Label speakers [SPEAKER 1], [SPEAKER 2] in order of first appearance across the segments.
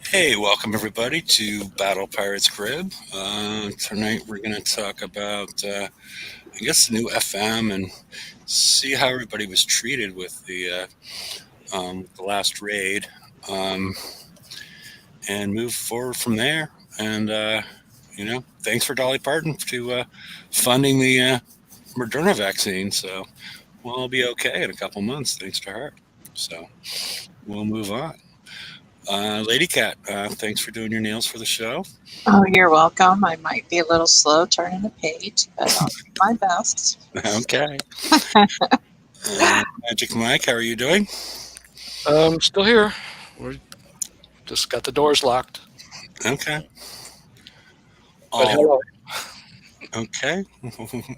[SPEAKER 1] Hey, welcome everybody to Battle Pirates Crib. Tonight we're going to talk about, I guess, the new FM and see how everybody was treated with the last raid, um, and move forward from there. And thanks for Dolly Parton to funding the Moderna vaccine. So we'll all be okay in a couple months, thanks to her. So we'll move on. Lady Cat, thanks for doing your nails for the show.
[SPEAKER 2] Oh, you're welcome. I might be a little slow turning the page, but I'll do my best.
[SPEAKER 1] Okay. Magic Mike, how are you doing?
[SPEAKER 3] Still here. We just got the doors locked.
[SPEAKER 1] Okay.
[SPEAKER 3] But
[SPEAKER 1] All
[SPEAKER 3] hello.
[SPEAKER 1] okay.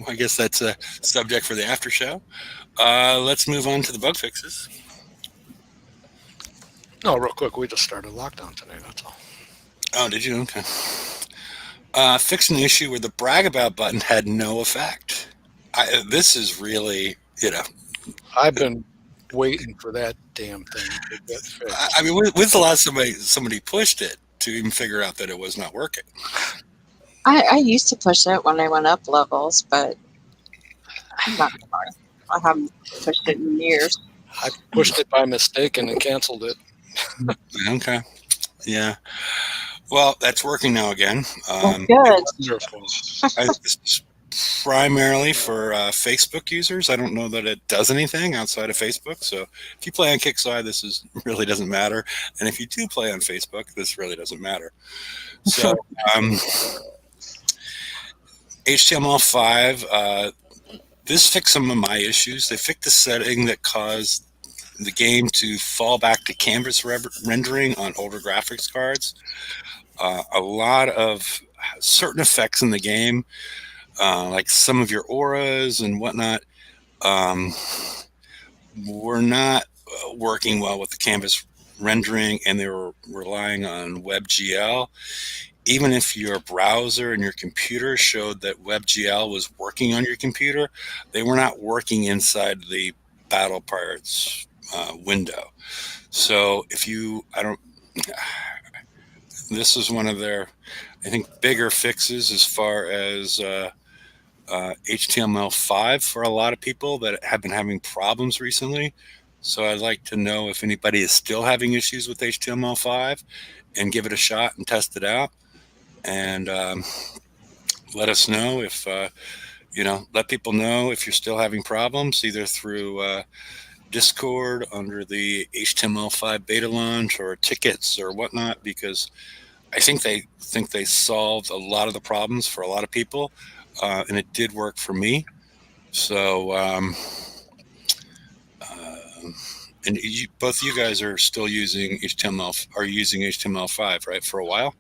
[SPEAKER 1] I guess that's a subject for the after show. Let's move on to the bug fixes.
[SPEAKER 3] No, real quick, we just started lockdown today. That's all.
[SPEAKER 1] Oh, did you? Okay. Fixed an issue where the brag about button had no effect. This is really,
[SPEAKER 3] I've been waiting for that damn thing to get fixed.
[SPEAKER 1] I mean, when's the last somebody pushed it to even figure out that it was not working?
[SPEAKER 2] I used to push it when I went up levels, but I'm not sorry. I haven't pushed it in years.
[SPEAKER 3] I pushed it by mistake and then canceled it.
[SPEAKER 1] Okay. Yeah. Well, that's working now again.
[SPEAKER 2] Well, good.
[SPEAKER 3] Wonderful.
[SPEAKER 1] This is primarily for Facebook users. I don't know that it does anything outside of Facebook. So if you play on Kickside, really doesn't matter. And if you do play on Facebook, this really doesn't matter. So HTML5, this fixed some of my issues. They fixed the setting that caused the game to fall back to canvas rendering on older graphics cards. A lot of certain effects in the game, like some of your auras and whatnot, were not working well with the canvas rendering, and they were relying on WebGL. Even if your browser and your computer showed that WebGL was working on your computer, they were not working inside the Battle Pirates window. So this is one of their, I think, bigger fixes as far as HTML5 for a lot of people that have been having problems recently. So I'd like to know if anybody is still having issues with HTML5 and give it a shot and test it out. And let us know if, let people know if you're still having problems, either through Discord under the HTML5 beta launch or tickets or whatnot, because I think they solved a lot of the problems for a lot of people, and it did work for me. So, and both of you guys are still using HTML5, right, for a while?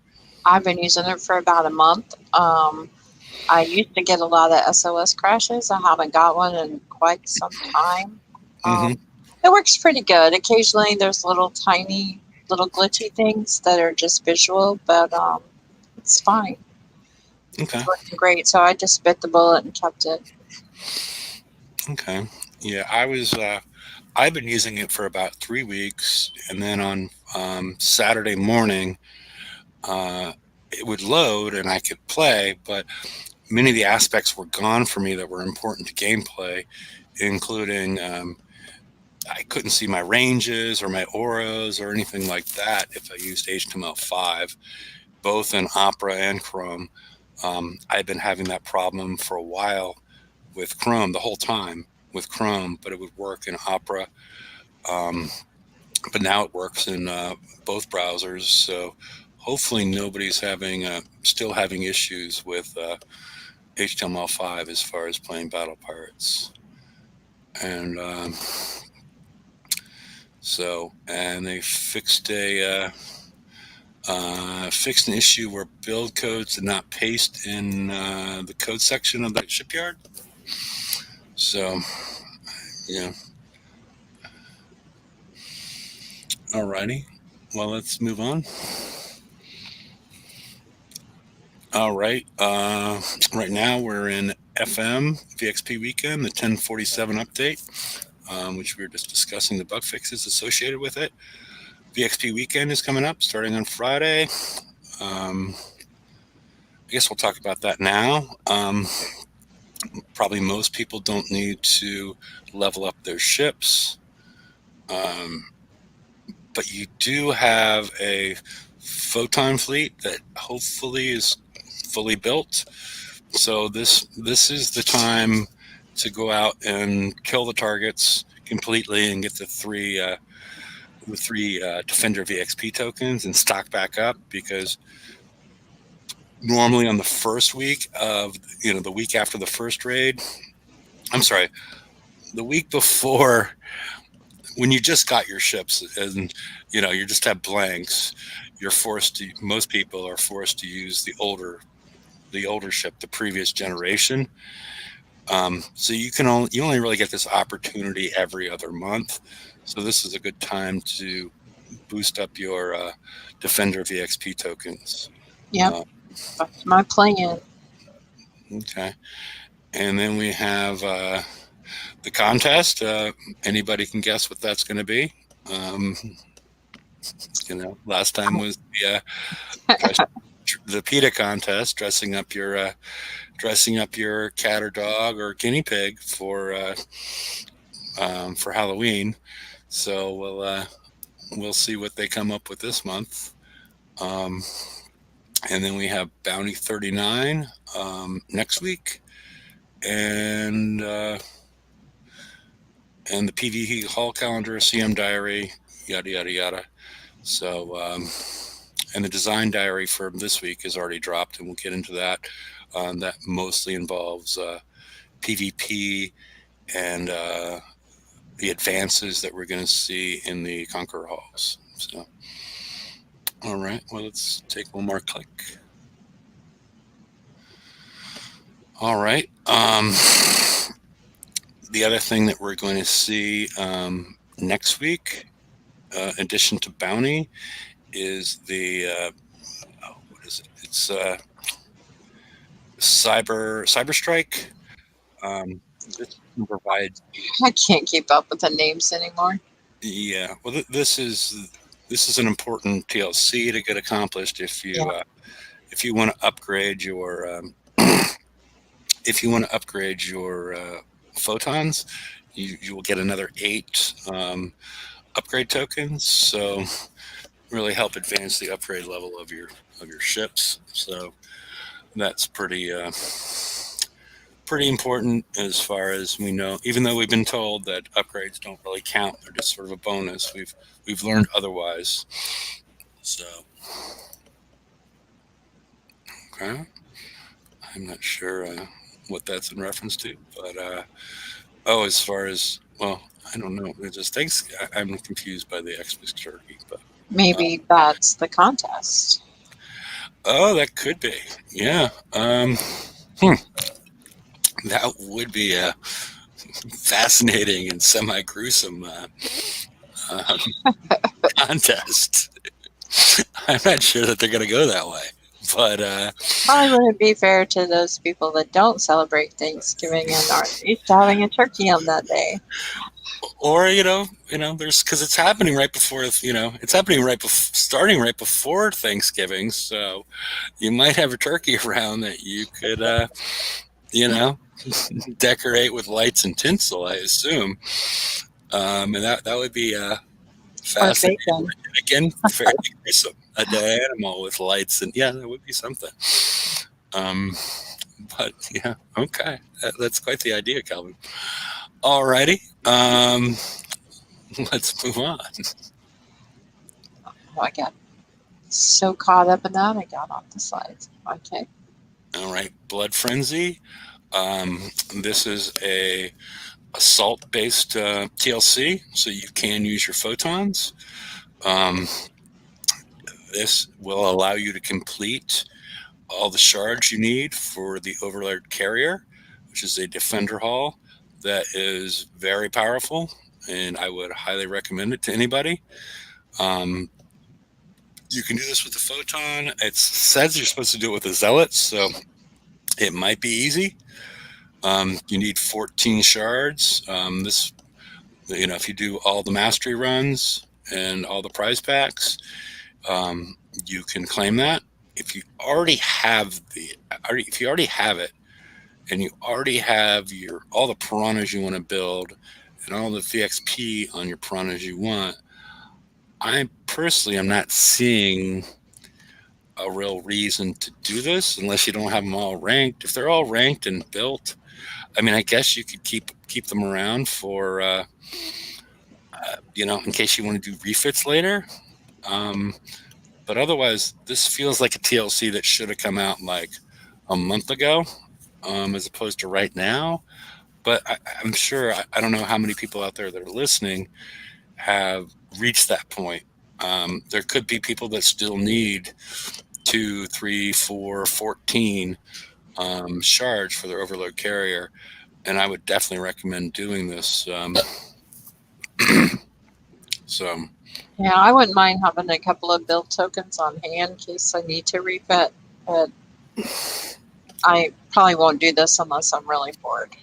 [SPEAKER 2] I've been using it for about a month. I used to get a lot of SOS crashes. I haven't got one in quite some time. It works pretty good. Occasionally there's little tiny, little glitchy things that are just visual, but it's fine.
[SPEAKER 1] Okay.
[SPEAKER 2] It's working great. So I just bit the bullet and kept it.
[SPEAKER 1] Okay. Yeah, I've been using it for about 3 weeks, and then on Saturday morning, it would load and I could play, but many of the aspects were gone for me that were important to gameplay, including I couldn't see my ranges or my auras or anything like that if I used HTML5, both in Opera and Chrome. I've been having that problem for a while with Chrome, the whole time with Chrome, but it would work in Opera. But now it works in both browsers. So hopefully nobody's still having issues with HTML5 as far as playing Battle Pirates. And and they fixed fixed an issue where build codes did not paste in the code section of that shipyard. So, yeah. Alrighty. Well, let's move on. All right. Right now we're in FM VXP weekend, the 1047 update, which we were just discussing the bug fixes associated with it. VXP weekend is coming up, starting on Friday. I guess we'll talk about that now. Probably most people don't need to level up their ships, but you do have a photon fleet that hopefully is fully built. So this is the time to go out and kill the targets completely and get the three Defender VXP tokens and stock back up, because normally on the first week of the week after the first raid, I'm sorry, the week before, when you just got your ships and you just have blanks, most people are forced to use the older ship, the previous generation. So you only really get this opportunity every other month. So this is a good time to boost up your Defender VXP tokens.
[SPEAKER 2] Yep, that's my plan.
[SPEAKER 1] Okay. And then we have the contest. Anybody can guess what that's going to be. Last time was the PETA contest, dressing up your cat or dog or guinea pig for Halloween. So we'll see what they come up with this month. And then we have Bounty 39 next week, and the PvE Hall calendar, CM diary, yada yada yada. So and the design diary for this week is already dropped, and we'll get into that. That mostly involves PvP and the advances that we're going to see in the Conqueror Halls. So, all right, well, let's take one more click. All right. The other thing that we're going to see next week, in addition to Bounty, is the what is it? It's Cyber Strike. This provides.
[SPEAKER 2] I can't keep up with the names anymore.
[SPEAKER 1] Yeah, well, this is an important TLC to get accomplished if you want to upgrade your photons. You will get another 8 upgrade tokens. So really help advance the upgrade level of your ships. So that's pretty important, as far as we know. Even though we've been told that upgrades don't really count, they're just sort of a bonus. We've learned otherwise. So okay, I'm not sure what that's in reference to, but as far as, well, I don't know. It just thanks. I'm confused by the Xmas turkey, but
[SPEAKER 2] maybe that's the contest.
[SPEAKER 1] Oh, that could be. Yeah. That would be a fascinating and semi-gruesome contest. I'm not sure that they're going to go that way, but
[SPEAKER 2] Probably wouldn't be fair to those people that don't celebrate Thanksgiving and aren't used to having a turkey on that day.
[SPEAKER 1] Or there's, because it's happening right before, it's happening starting right before Thanksgiving, so you might have a turkey around that you could decorate with lights and tinsel, I assume, and that would be fascinating. Again, fairly gruesome. A dead animal with lights, and that would be something. But yeah, okay, that's quite the idea, Calvin. Alrighty, let's move on.
[SPEAKER 2] Oh, I got so caught up in that, I got off the slides. Okay.
[SPEAKER 1] All right, Blood Frenzy. This is a assault-based TLC, so you can use your photons. This will allow you to complete all the shards you need for the Overlord Carrier, which is a Defender Hall that is very powerful, and I would highly recommend it to anybody. You can do this with the photon. It says you're supposed to do it with a Zealot, so it might be easy. You need 14 shards. If you do all the mastery runs and all the prize packs, you can claim that. If you already have if you already have it, and you already have your all the piranhas you want to build, and all the VXP on your piranhas you want, I personally am not seeing a real reason to do this unless you don't have them all ranked. If they're all ranked and built, I mean, I guess you could keep them around for in case you want to do refits later. Um, but otherwise, this feels like a TLC that should have come out like a month ago, as opposed to right now. But I'm sure I don't know how many people out there that are listening have reached that point. There could be people that still need 2, 3, 4, 14 shards for their overload carrier, and I would definitely recommend doing this. So
[SPEAKER 2] Yeah, I wouldn't mind having a couple of build tokens on hand in case I need to refit, but I probably won't do this unless I'm really bored.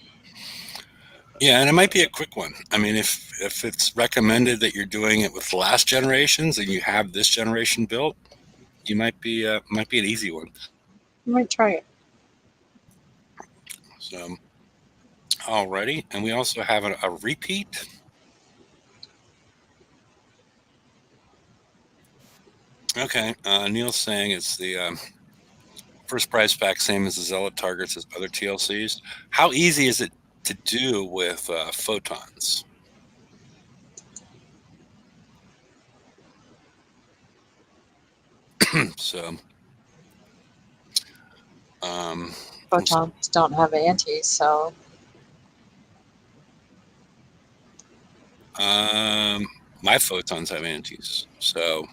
[SPEAKER 1] yeah, and it might be a quick one. I mean, if it's recommended that you're doing it with last generations and you have this generation built, you might be an easy one.
[SPEAKER 2] I might try it.
[SPEAKER 1] So, alrighty, and we also have a repeat. Okay, Neil's saying it's the first prize pack, same as the Zealot targets as other TLCs. How easy is it to do with photons? So, um,
[SPEAKER 2] Photons don't have antis, so
[SPEAKER 1] my photons have antis. So,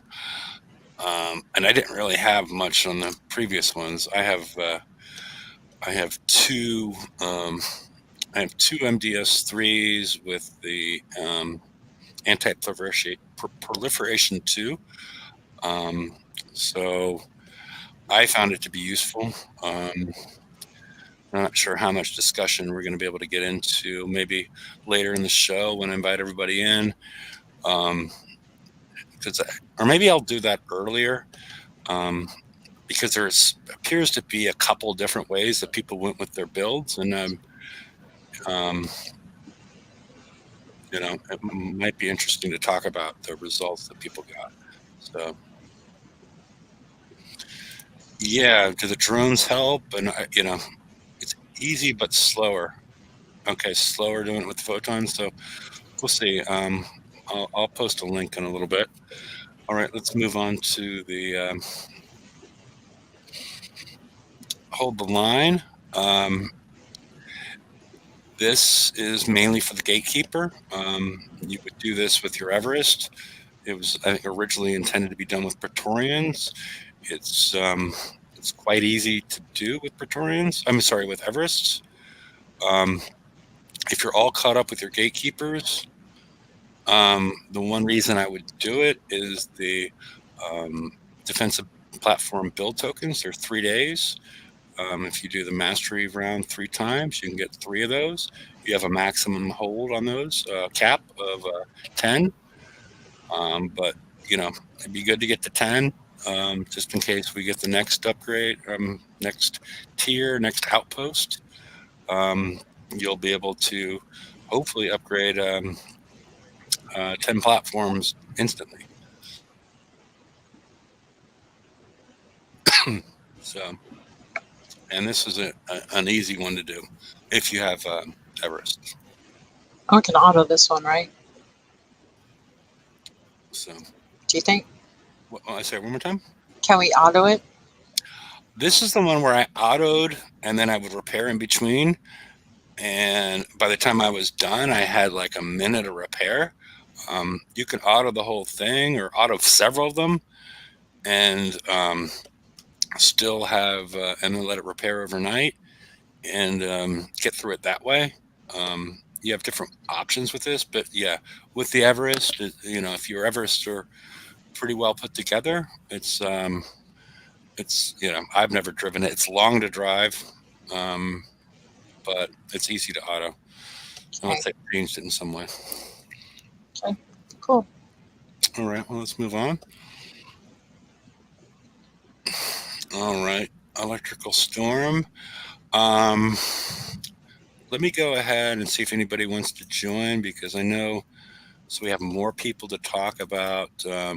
[SPEAKER 1] and I didn't really have much on the previous ones. I have two. I have two MDS3s with the anti-proliferation 2. So I found it to be useful. I'm not sure how much discussion we're going to be able to get into maybe later in the show when I invite everybody in. Or maybe I'll do that earlier, because there appears to be a couple different ways that people went with their builds, and it might be interesting to talk about the results that people got. So, yeah, do the drones help? And it's easy but slower. Okay, slower doing it with photons. So we'll see. I'll post a link in a little bit. All right, let's move on to the hold the line. This is mainly for the gatekeeper. You would do this with your Everest. It was, I think, originally intended to be done with Praetorians. It's quite easy to do with Praetorians. I'm sorry, with Everests. If you're all caught up with your gatekeepers, the one reason I would do it is the defensive platform build tokens. They're 3 days. If you do the mastery round 3 times, you can get 3 of those. You have a maximum hold on those, cap of 10. But it'd be good to get to 10, just in case we get the next upgrade, next tier, next outpost. You'll be able to hopefully upgrade 10 platforms instantly. So, and this is an easy one to do if you have Everest.
[SPEAKER 2] I can auto this one, right?
[SPEAKER 1] So,
[SPEAKER 2] Do you think?
[SPEAKER 1] I say it one more time.
[SPEAKER 2] Can we auto it?
[SPEAKER 1] This is the one where I autoed and then I would repair in between. And by the time I was done, I had like a minute of repair. You can auto the whole thing or auto several of them, and still have and then let it repair overnight and get through it that way. You have different options with this, but yeah, with the Everest, if your Everest are pretty well put together, it's I've never driven it. It's long to drive, but it's easy to auto unless they changed it in some way.
[SPEAKER 2] Okay, cool.
[SPEAKER 1] All right. Well, let's move on. All right. Electrical storm. Um, Let me go ahead and see if anybody wants to join because I know so we have more people to talk about uh,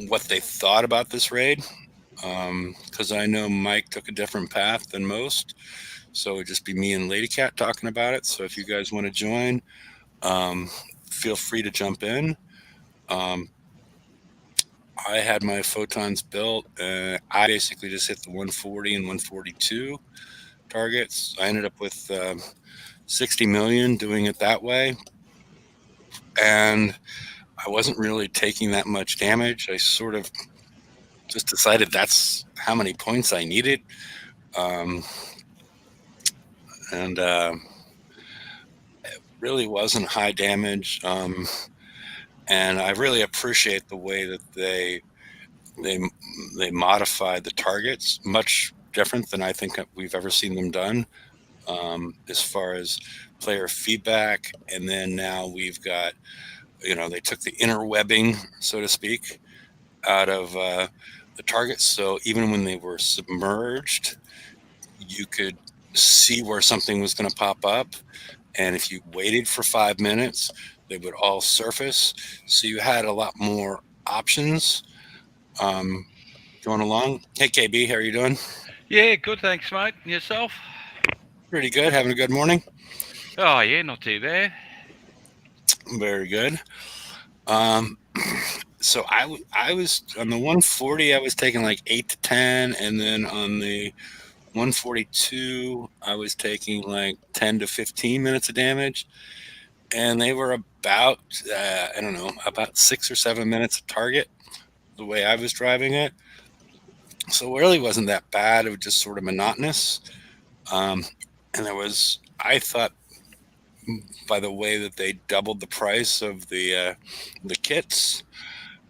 [SPEAKER 1] what they thought about this raid. Because I know Mike took a different path than most, so it would just be me and Lady Cat talking about it. So if you guys want to join, um, feel free to jump in. Um, I had my photons built. I basically just hit the 140 and 142 targets. I ended up with 60 million doing it that way. And I wasn't really taking that much damage. I sort of just decided that's how many points I needed. Um, and It really wasn't high damage. And I really appreciate the way that they they modified the targets, much different than I think we've ever seen them done. As far as player feedback, and then now we've got, they took the inner webbing, so to speak, out of the targets. So even when they were submerged, you could see where something was going to pop up. And if you waited for 5 minutes, they would all surface. So you had a lot more options um, going along. Hey, KB, how are you doing?
[SPEAKER 4] Yeah, good, thanks, mate. And yourself?
[SPEAKER 1] Pretty good. Having a good morning?
[SPEAKER 4] Oh, yeah, not too bad.
[SPEAKER 1] Very good. Um, so I was on the 140, I was taking like 8 to 10. And then on the 142, I was taking like 10 to 15 minutes of damage. And they were about, I don't know, about 6 or 7 minutes of target the way I was driving it. So it really wasn't that bad. It was just sort of monotonous. Um, and I thought, by the way that they doubled the price of the kits,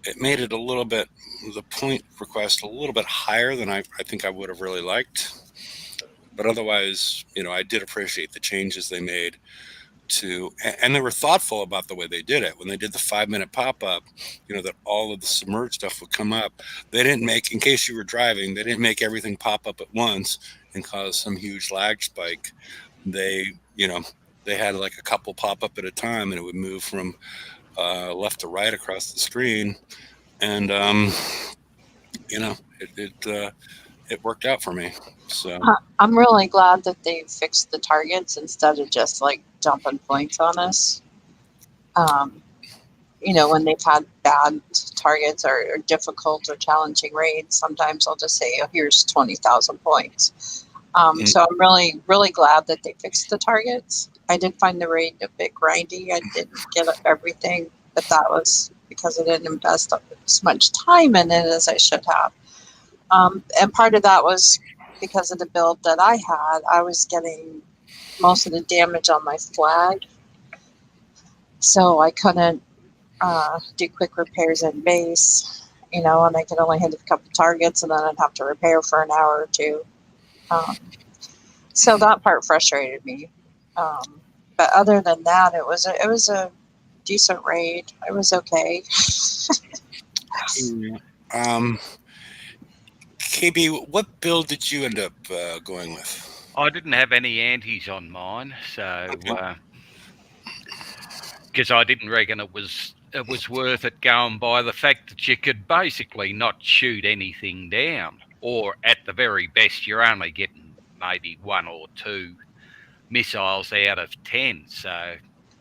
[SPEAKER 1] it made it a little bit, the point request a little bit higher than I think I would have really liked. But otherwise, I did appreciate the changes they made and they were thoughtful about the way they did it. When they did the 5 minute pop up, that all of the submerged stuff would come up. They didn't make, in case you were driving, they didn't make everything pop up at once and cause some huge lag spike. They, they had like a couple pop up at a time, and it would move from left to right across the screen. And, it worked out for me. So
[SPEAKER 2] I'm really glad that they fixed the targets instead of just like dumping points on us. When they've had bad targets or difficult or challenging raids, sometimes I'll just say, oh, here's 20,000 points. So I'm really, really glad that they fixed the targets. I did find the raid a bit grindy. I didn't get everything, but that was because I didn't invest as much time in it as I should have. And part of that was because of the build that I had. I was getting most of the damage on my flag, so I couldn't do quick repairs in base, and I could only hit a couple targets, and then I'd have to repair for an hour or two. So that part frustrated me. But other than that, it was a decent raid. It was okay.
[SPEAKER 1] KB, what build did you end up going with?
[SPEAKER 4] I didn't have any antis on mine, so
[SPEAKER 1] Okay.
[SPEAKER 4] because I didn't reckon it was worth it going by the fact that you could basically not shoot anything down, or at the very best, you're only getting maybe 1 or 2 missiles out of 10. So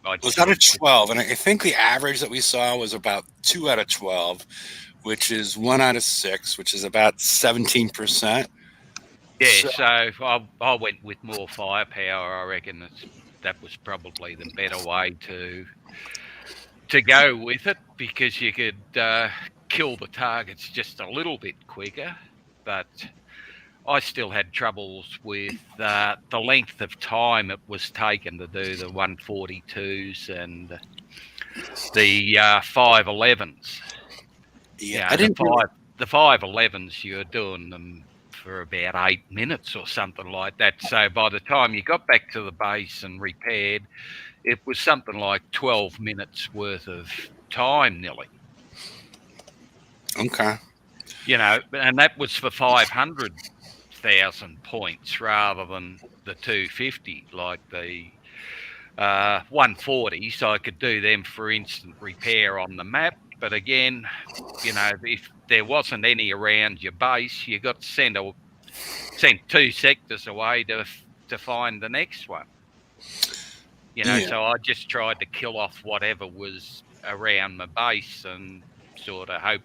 [SPEAKER 1] It was out of 12, and I think the average that we saw was about 2 out of 12, which is 1 out of 6, which is about 17%.
[SPEAKER 4] Yeah, so I went with more firepower. I reckon that was probably the better way to go with it, because you could kill the targets just a little bit quicker. But I still had troubles with the length of time it was taken to do the 142s and the 511s.
[SPEAKER 1] Yeah, I didn't.
[SPEAKER 4] The 511s, you're doing them for about 8 minutes or something like that. So by the time you got back to the base and repaired, it was something like 12 minutes worth of time, nearly.
[SPEAKER 1] Okay.
[SPEAKER 4] And that was for 500,000 points rather than the 250, like the 140. So I could do them for instant repair on the map. But again, if there wasn't any around your base, you got to send 2 sectors away to find the next one.
[SPEAKER 1] Yeah.
[SPEAKER 4] So I just tried to kill off whatever was around my base and sort of hope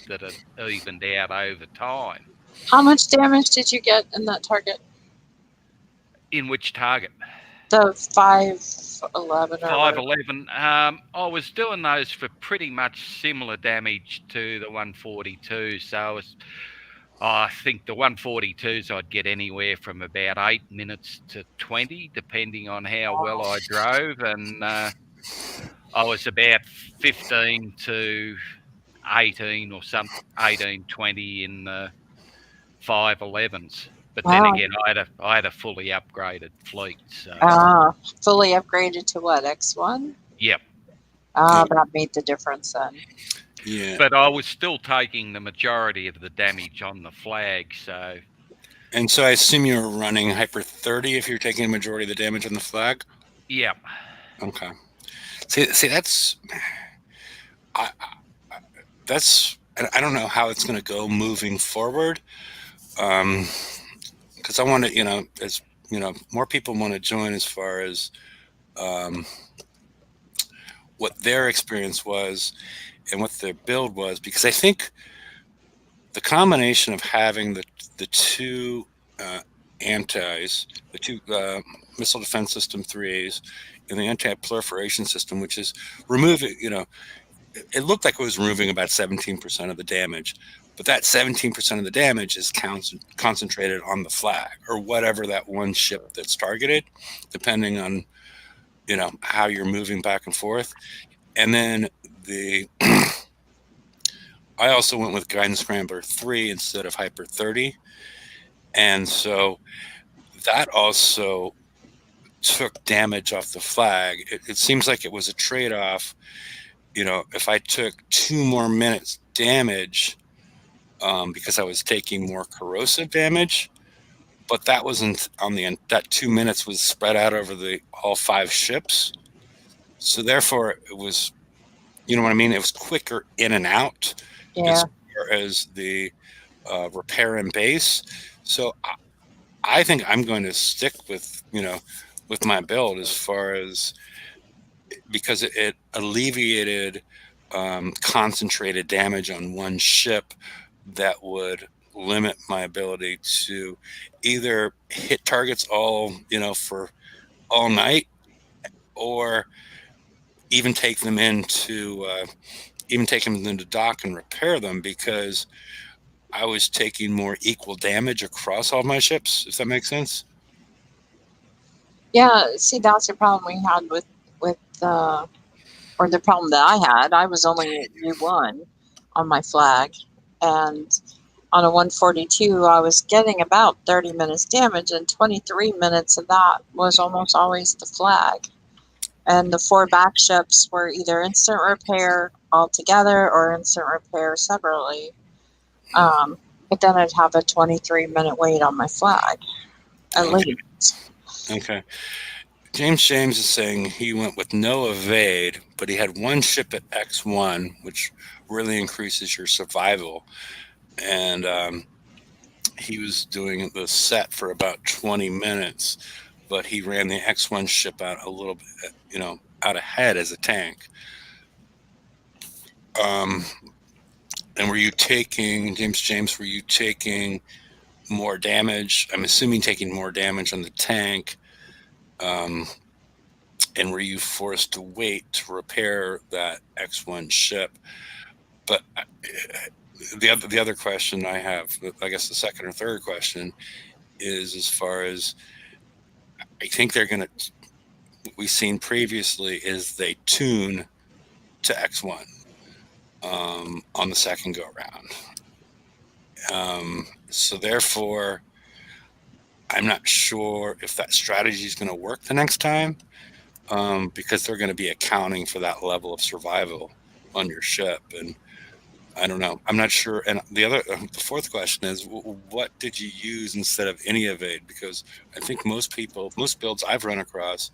[SPEAKER 4] that it evened out over time.
[SPEAKER 2] How much damage did you get in that target?
[SPEAKER 4] In which target?
[SPEAKER 2] The 511 or whatever.
[SPEAKER 4] 511. I was doing those for pretty much similar damage to the 142. So I think the 142s I'd get anywhere from about 8 minutes to 20, depending on how well I drove. And I was about 15 to 18 or something, 18, 20 in the 511s. But then again, I had a fully upgraded fleet. So
[SPEAKER 2] fully upgraded to what, X1?
[SPEAKER 4] Yep.
[SPEAKER 2] That made the difference then.
[SPEAKER 1] Yeah.
[SPEAKER 4] But I was still taking the majority of the damage on the flag.
[SPEAKER 1] And so I assume you were running Hyper 30 if you're taking a majority of the damage on the flag?
[SPEAKER 4] Yep.
[SPEAKER 1] Okay. See, that's I don't know how it's going to go moving forward. Because I want to, as more people want to join as far as what their experience was and what their build was, because I think the combination of having the two antis, the two missile defense system 3As, and the anti-proliferation system, which is removing, it looked like it was removing about 17% of the damage, but that 17% of the damage is concentrated on the flag or whatever that one ship that's targeted, depending on, how you're moving back and forth. And then I also went with Guidance Scrambler 3 instead of Hyper 30. And so that also took damage off the flag. It seems like it was a trade-off. If I took 2 more minutes damage because I was taking more corrosive damage, but that wasn't that 2 minutes was spread out over all 5 ships. So therefore it was, you know what I mean? It was quicker in and out as far as the repair and base. So I think I'm going to stick with, with my build as far as, because it alleviated concentrated damage on one ship that would limit my ability to either hit targets all, for all night, or even take them into dock and repair them, because I was taking more equal damage across all my ships, if that makes sense.
[SPEAKER 2] Yeah, see, that's the problem we had with or the problem that I had. I was only at U1 on my flag, and on a 142, I was getting about 30 minutes damage, and 23 minutes of that was almost always the flag. And the 4 back ships were either instant repair altogether or instant repair separately. But then I'd have a 23-minute wait on my flag, at least.
[SPEAKER 1] Okay. James is saying he went with no evade, but he had 1 ship at X1, which really increases your survival. And he was doing the set for about 20 minutes, but he ran the X1 ship out a little bit, out ahead as a tank. And were you taking, James, were you taking more damage? I'm assuming taking more damage on the tank. And were you forced to wait to repair that X1 ship? But the other question I have, I guess the second or third question, is as far as, I think they're going to, what we've seen previously is they tune to X1 on the second go round. So therefore, I'm not sure if that strategy is going to work the next time. because they're going to be accounting for that level of survival on your ship. And I don't know. I'm not sure. And the fourth question is, what did you use instead of any evade? Because I think most builds I've run across,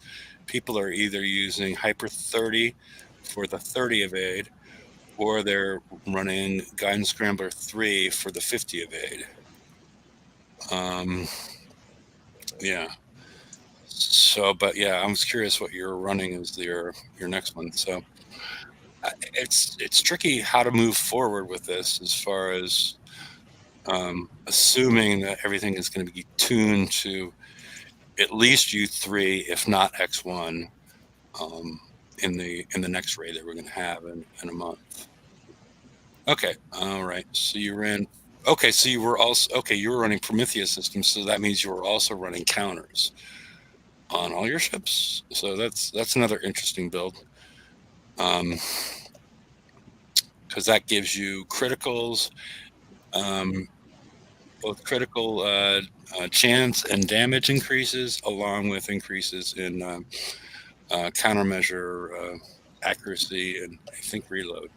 [SPEAKER 1] people are either using Hyper 30 for the 30 evade, or they're running Guidance Scrambler 3 for the 50 evade. Yeah. So, but yeah, I was curious what you're running as your next one. So it's tricky how to move forward with this, as far as assuming that everything is going to be tuned to at least U3, if not X1, in the next raid that we're going to have in a month. Okay, all right. So you ran. Okay, so you were running Prometheus systems, so that means you were also running counters on all your ships. So that's another interesting build, because that gives you criticals, both critical chance and damage increases, along with increases in countermeasure accuracy and I think reload.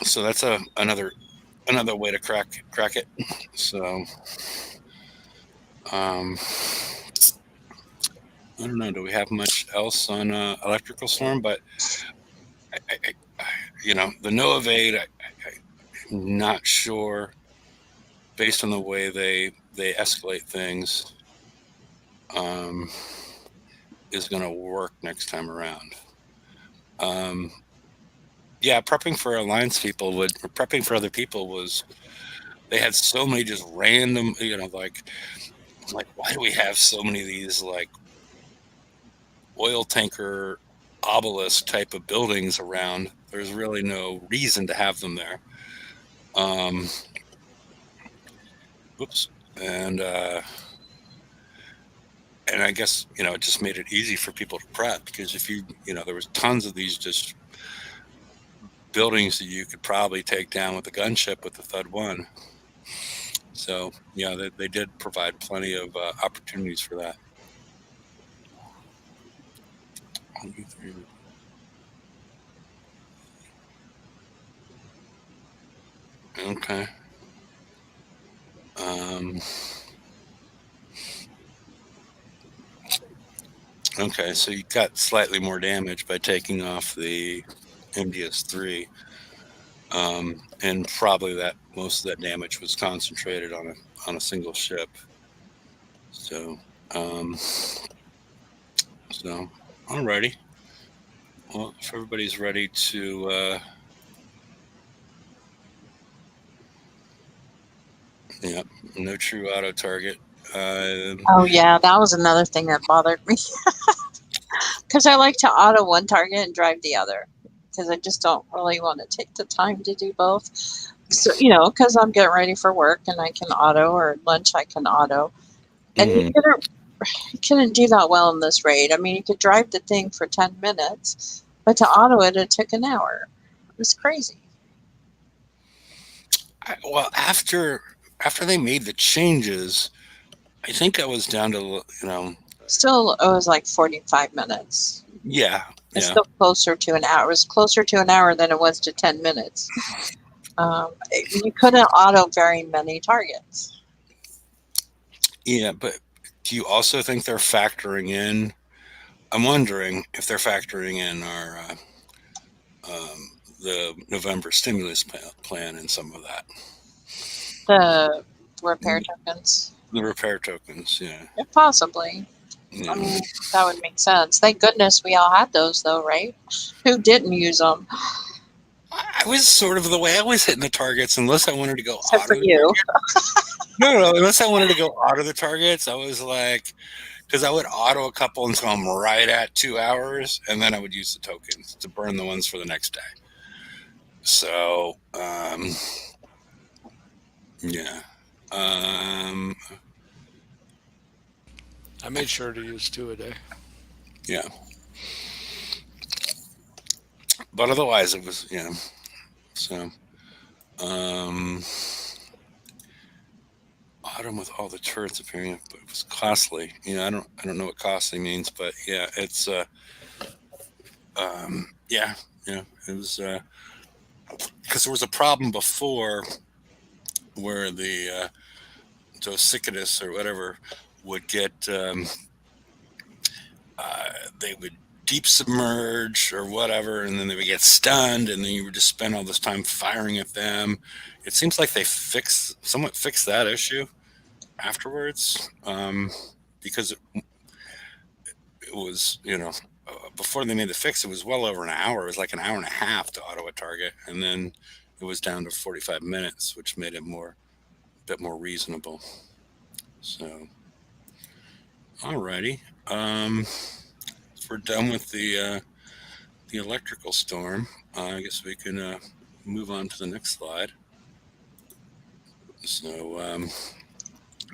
[SPEAKER 1] So that's another way to crack it. So I don't know. Do we have much else on Electrical Storm? But I the no evade, I'm not sure, based on the way they escalate things, is going to work next time around. Yeah, prepping for Alliance people prepping for other people was, they had so many just random, like why do we have so many of these like oil tanker obelisk type of buildings around? There's really no reason to have them there. Whoops. And I guess, it just made it easy for people to prep, because if there was tons of these just buildings that you could probably take down with a gunship with the Thud 1. So yeah, they did provide plenty of opportunities for that. Okay. Okay, so you got slightly more damage by taking off the MDS-3, and probably that most of that damage was concentrated on a single ship. So, alrighty. Well, if everybody's ready to, yeah, no true auto target.
[SPEAKER 2] Oh yeah, that was another thing that bothered me. Because I like to auto one target and drive the other, because I just don't really want to take the time to do both. So, because I'm getting ready for work and I can auto, or lunch I can auto. And you couldn't do that well in this raid. I mean, you could drive the thing for 10 minutes, but to auto it took an hour. It was crazy.
[SPEAKER 1] Well, after they made the changes, I think I was down to,
[SPEAKER 2] Still, it was like 45 minutes.
[SPEAKER 1] Yeah.
[SPEAKER 2] It's still closer to an hour. It was closer to an hour than it was to 10 minutes. You couldn't auto very many targets.
[SPEAKER 1] Yeah, but do you also think they're factoring in? I'm wondering if they're factoring in our the November stimulus plan and some of that.
[SPEAKER 2] The repair tokens.
[SPEAKER 1] The repair tokens, yeah.
[SPEAKER 2] Possibly.
[SPEAKER 1] Yeah.
[SPEAKER 2] I mean, that would make sense. Thank goodness we all had those, though, right? Who didn't use them?
[SPEAKER 1] I was sort of the way I was hitting the targets, unless I wanted to go
[SPEAKER 2] Except
[SPEAKER 1] out
[SPEAKER 2] for
[SPEAKER 1] of the
[SPEAKER 2] you.
[SPEAKER 1] No, unless I wanted to go out of the targets, I was like, because I would auto a couple until I'm right at 2 hours, and then I would use the tokens to burn the ones for the next day. So, yeah.
[SPEAKER 3] I made sure to use 2 a day.
[SPEAKER 1] Yeah. But otherwise, it was, So, put them with all the turrets appearing, but it was costly. I don't know what costly means, but yeah, it's yeah, it was because there was a problem before where the Dosicidus or whatever would get they would deep submerge or whatever, and then they would get stunned, and then you would just spend all this time firing at them. It seems like they somewhat fixed that issue afterwards, because it was before they made the fix, it was well over an hour. It was like an hour and a half to auto a target, and then it was down to 45 minutes, which made it a bit more reasonable. So, alrighty. If we're done with the electrical storm, I guess we can move on to the next slide. So,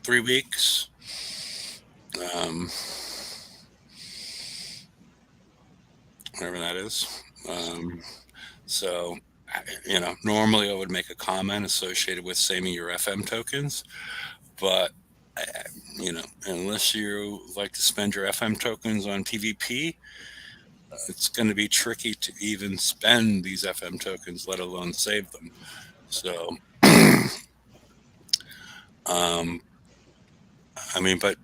[SPEAKER 1] 3 weeks. Whatever that is. So, normally I would make a comment associated with saving your FM tokens, but unless you like to spend your FM tokens on PvP, it's going to be tricky to even spend these FM tokens, let alone save them. So, but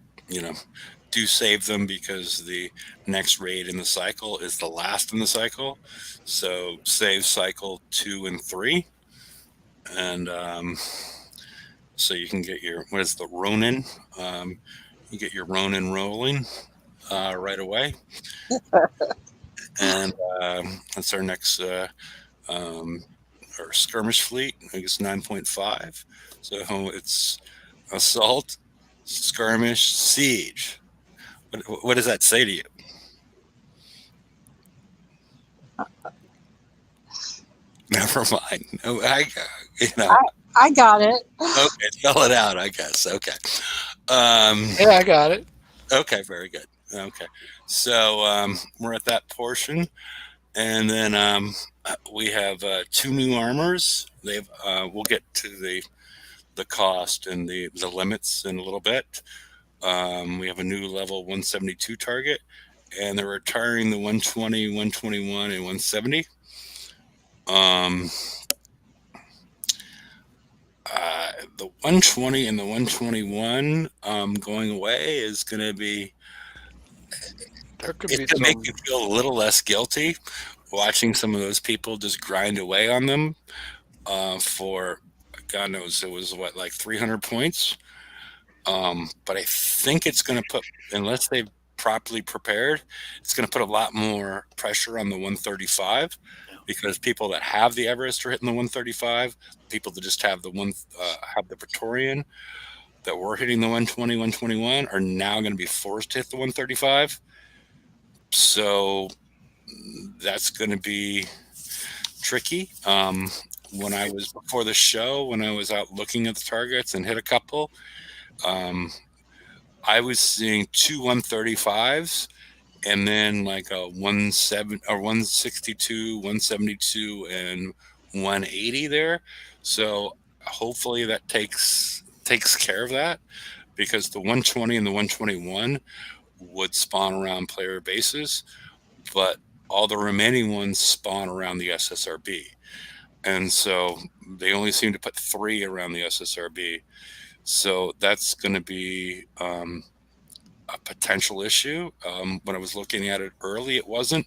[SPEAKER 1] do save them because the next raid in the cycle is the last in the cycle. So save cycle 2 and 3, and so you can get your the Ronin. You get your Ronin rolling right away, and that's our next our skirmish fleet. I guess 9.5. So it's assault, skirmish, siege. What does that say to you? Never mind. No,
[SPEAKER 2] I got it.
[SPEAKER 1] Okay, spell it out, I guess. Okay.
[SPEAKER 3] Yeah, I got it.
[SPEAKER 1] Okay, very good. Okay, so we're at that portion, and then we have 2 new armors. We'll get to the cost and the limits in a little bit. We have a new level 172 target, and they're retiring the 120, 121, and 170. The 120 and the 121 going away is going to be. It's going to make you feel a little less guilty watching some of those people just grind away on them for God knows it was like 300 points. But I think it's going to put, unless they've properly prepared, it's going to put a lot more pressure on the 135, because people that have the Everest are hitting the 135. People that just have have the Praetorian that were hitting the 120, 121 are now going to be forced to hit the 135. So that's going to be tricky. When I was before the show, when I was out looking at the targets and hit a couple, I was seeing 2 135s and then like a 162, 172, and 180 there. So hopefully that takes care of that, because the 120 and the 121 would spawn around player bases, but all the remaining ones spawn around the SSRB. And so they only seem to put 3 around the SSRB. So that's going to be a potential issue. When I was looking at it early, it wasn't,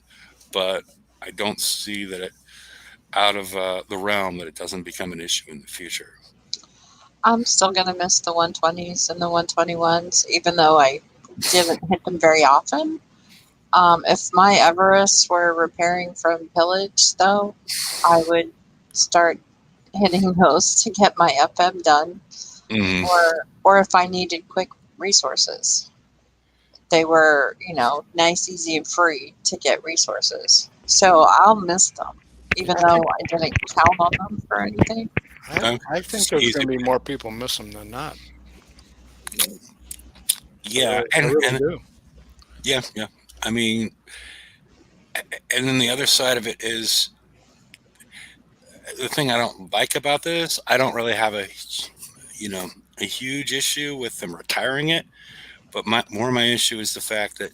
[SPEAKER 1] but I don't see that it out of the realm that it doesn't become an issue in the future.
[SPEAKER 2] I'm still going to miss the 120s and the 121s, even though I didn't hit them very often. If my Everests were repairing from pillage, though, I would start hitting those to get my FM done.
[SPEAKER 1] Mm-hmm.
[SPEAKER 2] Or if I needed quick resources. They were, nice, easy, and free to get resources. So I'll miss them, even though I didn't count on them for anything.
[SPEAKER 3] I think there's going to be more people miss them than not.
[SPEAKER 1] Yeah,
[SPEAKER 3] I really do.
[SPEAKER 1] Yeah. I mean, and then the other side of it is the thing I don't like about this. I don't really have a huge issue with them retiring it, but more my issue is the fact that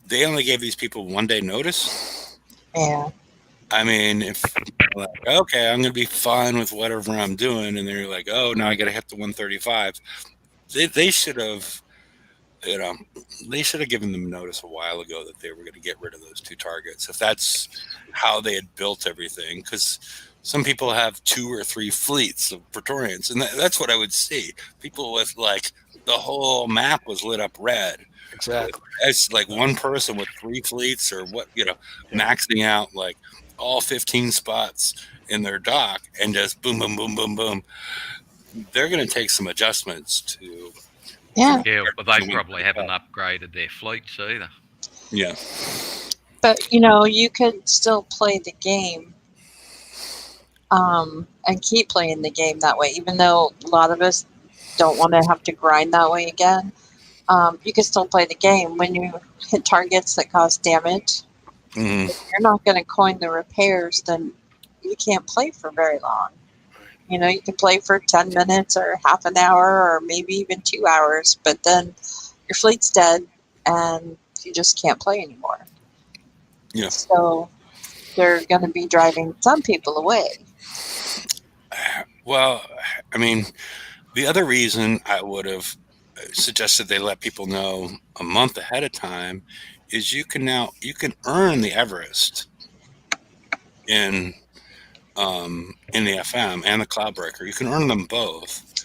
[SPEAKER 1] they only gave these people 1 day notice.
[SPEAKER 2] Yeah.
[SPEAKER 1] I mean, if like, okay, I'm gonna be fine with whatever I'm doing, and they're like, oh, now I got to hit the 135. They should have, you know, they should have given them notice a while ago that they were going to get rid of those two targets. If that's how they had built everything, because some people have 2 or 3 fleets of Praetorians, and that's what I would see. People with like the whole map was lit up red.
[SPEAKER 3] Exactly.
[SPEAKER 1] It's like one person with 3 fleets, or what,
[SPEAKER 3] Yeah.
[SPEAKER 1] maxing out like all 15 spots in their dock, and just boom, boom, boom, boom, boom. They're going to take some adjustments to.
[SPEAKER 2] Yeah.
[SPEAKER 4] Yeah, but they probably haven't upgraded their fleets either.
[SPEAKER 1] Yeah.
[SPEAKER 2] But you could still play the game, and keep playing the game that way, even though a lot of us don't want to have to grind that way again. You can still play the game when you hit targets that cause damage.
[SPEAKER 1] Mm-hmm.
[SPEAKER 2] If you're not going to coin the repairs, then you can't play for very long. You can play for 10 minutes or half an hour or maybe even 2 hours, but then your fleet's dead and you just can't play anymore.
[SPEAKER 1] Yeah.
[SPEAKER 2] So they're going to be driving some people away.
[SPEAKER 1] Well, I mean, the other reason I would have suggested they let people know a month ahead of time is you can earn the Everest in the FM and the Cloudbreaker. You can earn them both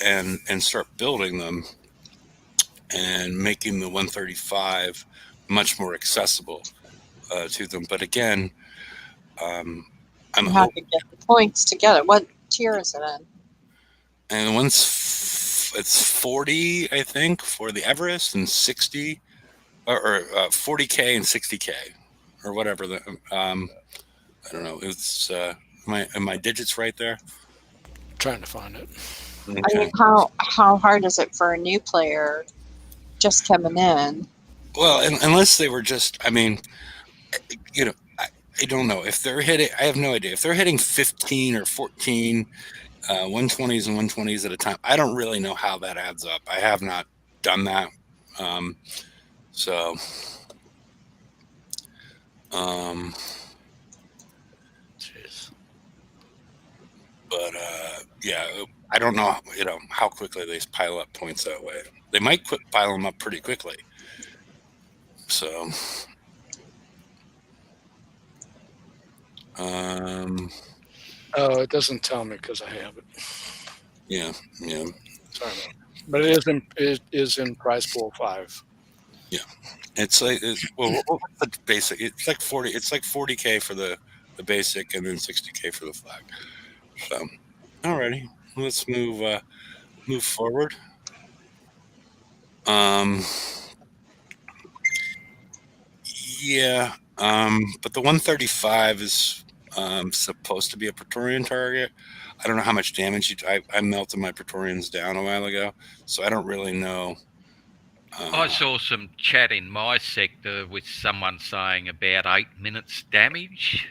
[SPEAKER 1] and start building them and making the 135 much more accessible to them. But again, I'm
[SPEAKER 2] You have to get the points together. What tier is it in?
[SPEAKER 1] And it's 40, I think, for the Everest, and 60 or 40K and 60K or whatever. I don't know. It's my digits right there?
[SPEAKER 3] Trying to find it.
[SPEAKER 1] Okay.
[SPEAKER 2] I mean, how hard is it for a new player just coming in?
[SPEAKER 1] Well, unless they were just, I mean, I don't know if they're hitting. I have no idea if they're hitting 15 or 14 120s and 120s at a time. I don't really know how that adds up. I have not done that. So,
[SPEAKER 3] Jeez.
[SPEAKER 1] but yeah, I don't know, how quickly they pile up points that way. They might pile them up pretty quickly. So,
[SPEAKER 3] Oh, it doesn't tell me because I have it.
[SPEAKER 1] yeah.
[SPEAKER 3] Sorry about that. But it is in prize pool 5.
[SPEAKER 1] Yeah, it's like what's the basic? It's like 40. It's like 40K for the basic, and then 60K for the flag. So, alrighty, let's move forward. Yeah. But the 135 is supposed to be a Praetorian target. I don't know how much damage I melted my Praetorians down a while ago, so I don't really know.
[SPEAKER 4] I saw some chat in my sector with someone saying about 8 minutes damage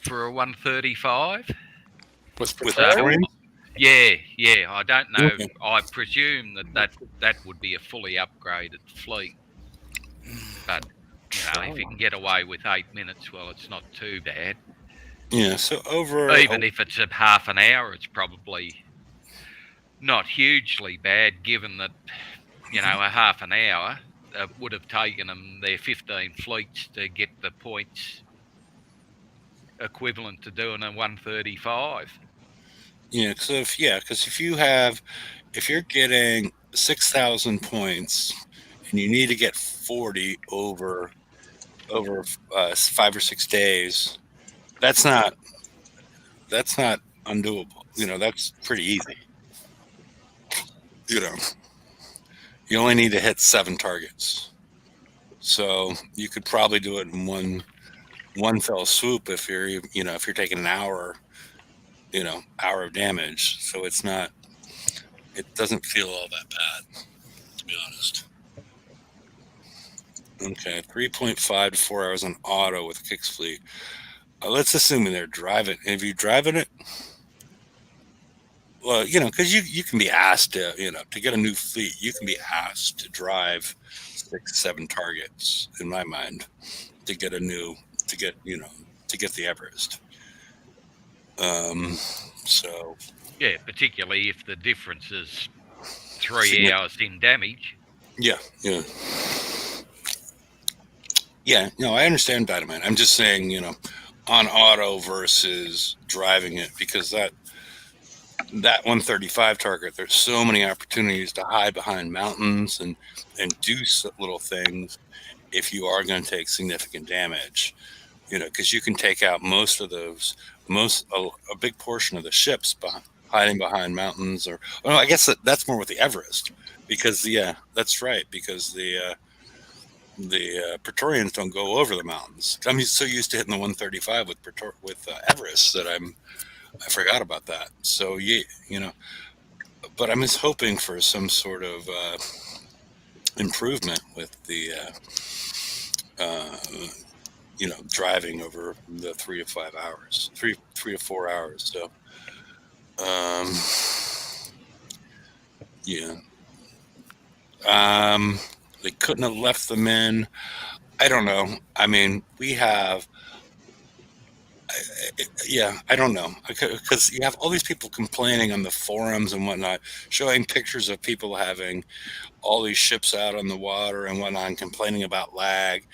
[SPEAKER 4] for a 135.
[SPEAKER 3] With
[SPEAKER 1] Praetorians?
[SPEAKER 4] Yeah. I don't know.
[SPEAKER 1] Okay.
[SPEAKER 4] I presume that would be a fully upgraded fleet. But if you can get away with 8 minutes, well, it's not too bad.
[SPEAKER 1] Yeah. So
[SPEAKER 4] Even if it's a half an hour, it's probably not hugely bad, given that a half an hour would have taken them their 15 fleets to get the points equivalent to doing a 135.
[SPEAKER 1] Yeah. So if you're getting 6,000 points and you need to get 40 over 5 or 6 days, that's not undoable. That's pretty easy. You only need to hit 7 targets, so you could probably do it in one fell swoop if you're taking an hour of damage. So it doesn't feel all that bad, to be honest. Okay, 3.5 to 4 hours on auto with Kicks Fleet. Let's assume they're driving. Have you driven it? Well, because you can be asked to get a new fleet, you can be asked to drive 6, 7 targets in my mind to get a new to get to get the Everest. Um, so
[SPEAKER 4] Yeah, particularly if the difference is 3
[SPEAKER 1] significant.
[SPEAKER 4] hours in damage.
[SPEAKER 1] Yeah, yeah, yeah. No, I understand Dynamite. I'm just saying, on auto versus driving it, because that 135 target, there's so many opportunities to hide behind mountains and do little things if you are going to take significant damage. Because you can take out most of those, a big portion of the ships hiding behind mountains, or well, I guess that's more with the Everest, because yeah, that's right, because the Praetorians don't go over the mountains. I'm so used to hitting the 135 with Everest that I forgot about that. So yeah, but I'm just hoping for some sort of improvement with the driving over the 3 to 5 hours, 3 to 4 hours. So um, yeah, they couldn't have left them in. I don't know. I mean, we have. Yeah, I don't know, because you have all these people complaining on the forums and whatnot, showing pictures of people having all these ships out on the water and whatnot, and complaining about lag.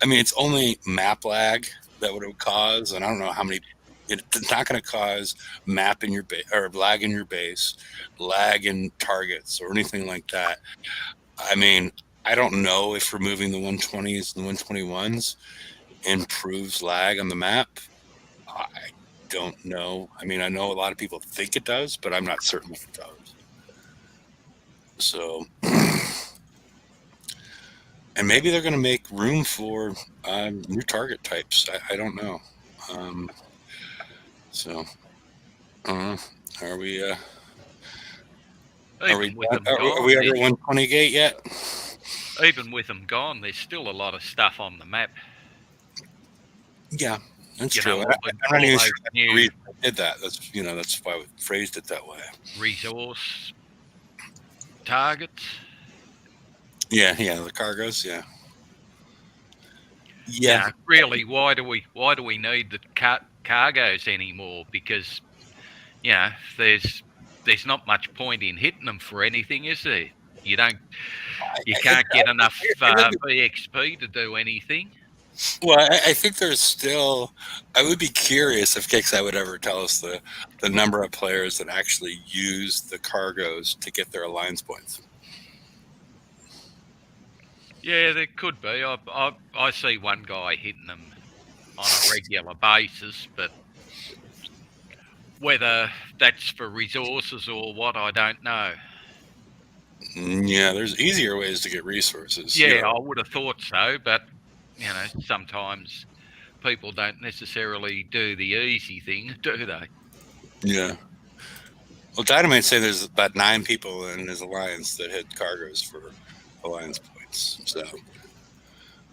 [SPEAKER 1] I mean, it's only map lag that would cause, and I don't know how many. It's not going to cause map in your base or lag in your base, lag in targets or anything like that. I mean, I don't know if removing the 120s and the 121s improves lag on the map. I don't know. I mean, I know a lot of people think it does, but I'm not certain if it does. So, and maybe they're going to make room for new target types. I don't know. Um, so, are we?
[SPEAKER 4] Even with them
[SPEAKER 1] Are
[SPEAKER 4] gone,
[SPEAKER 1] we under 120 gate yet?
[SPEAKER 4] there's still a lot of stuff on the map.
[SPEAKER 1] Yeah, that's
[SPEAKER 4] You
[SPEAKER 1] true.
[SPEAKER 4] know,
[SPEAKER 1] I'm not even sure that's the
[SPEAKER 4] new
[SPEAKER 1] reason I did that. That's why we phrased it that way.
[SPEAKER 4] resource targets.
[SPEAKER 1] Yeah, the cargoes. Yeah,
[SPEAKER 4] You
[SPEAKER 1] yeah.
[SPEAKER 4] know, really, why do we need the cargoes anymore? Because there's not much point in hitting them for anything, is there? You don't, you can't get enough
[SPEAKER 1] Really,
[SPEAKER 4] VXP to do anything.
[SPEAKER 1] well, I think there's still. I would be curious if Kixeye would ever tell us the number of players that actually use the cargoes to get their alliance points.
[SPEAKER 4] Yeah, there could be. I see one guy hitting them on a regular basis, but whether that's for resources or what, I don't know.
[SPEAKER 1] Yeah, there's easier ways to get resources.
[SPEAKER 4] Yeah, I would have thought so, but sometimes people don't necessarily do the easy thing, do they?
[SPEAKER 1] Yeah. Well, Dynamite say there's about 9 people in his alliance that hit cargoes for alliance points. So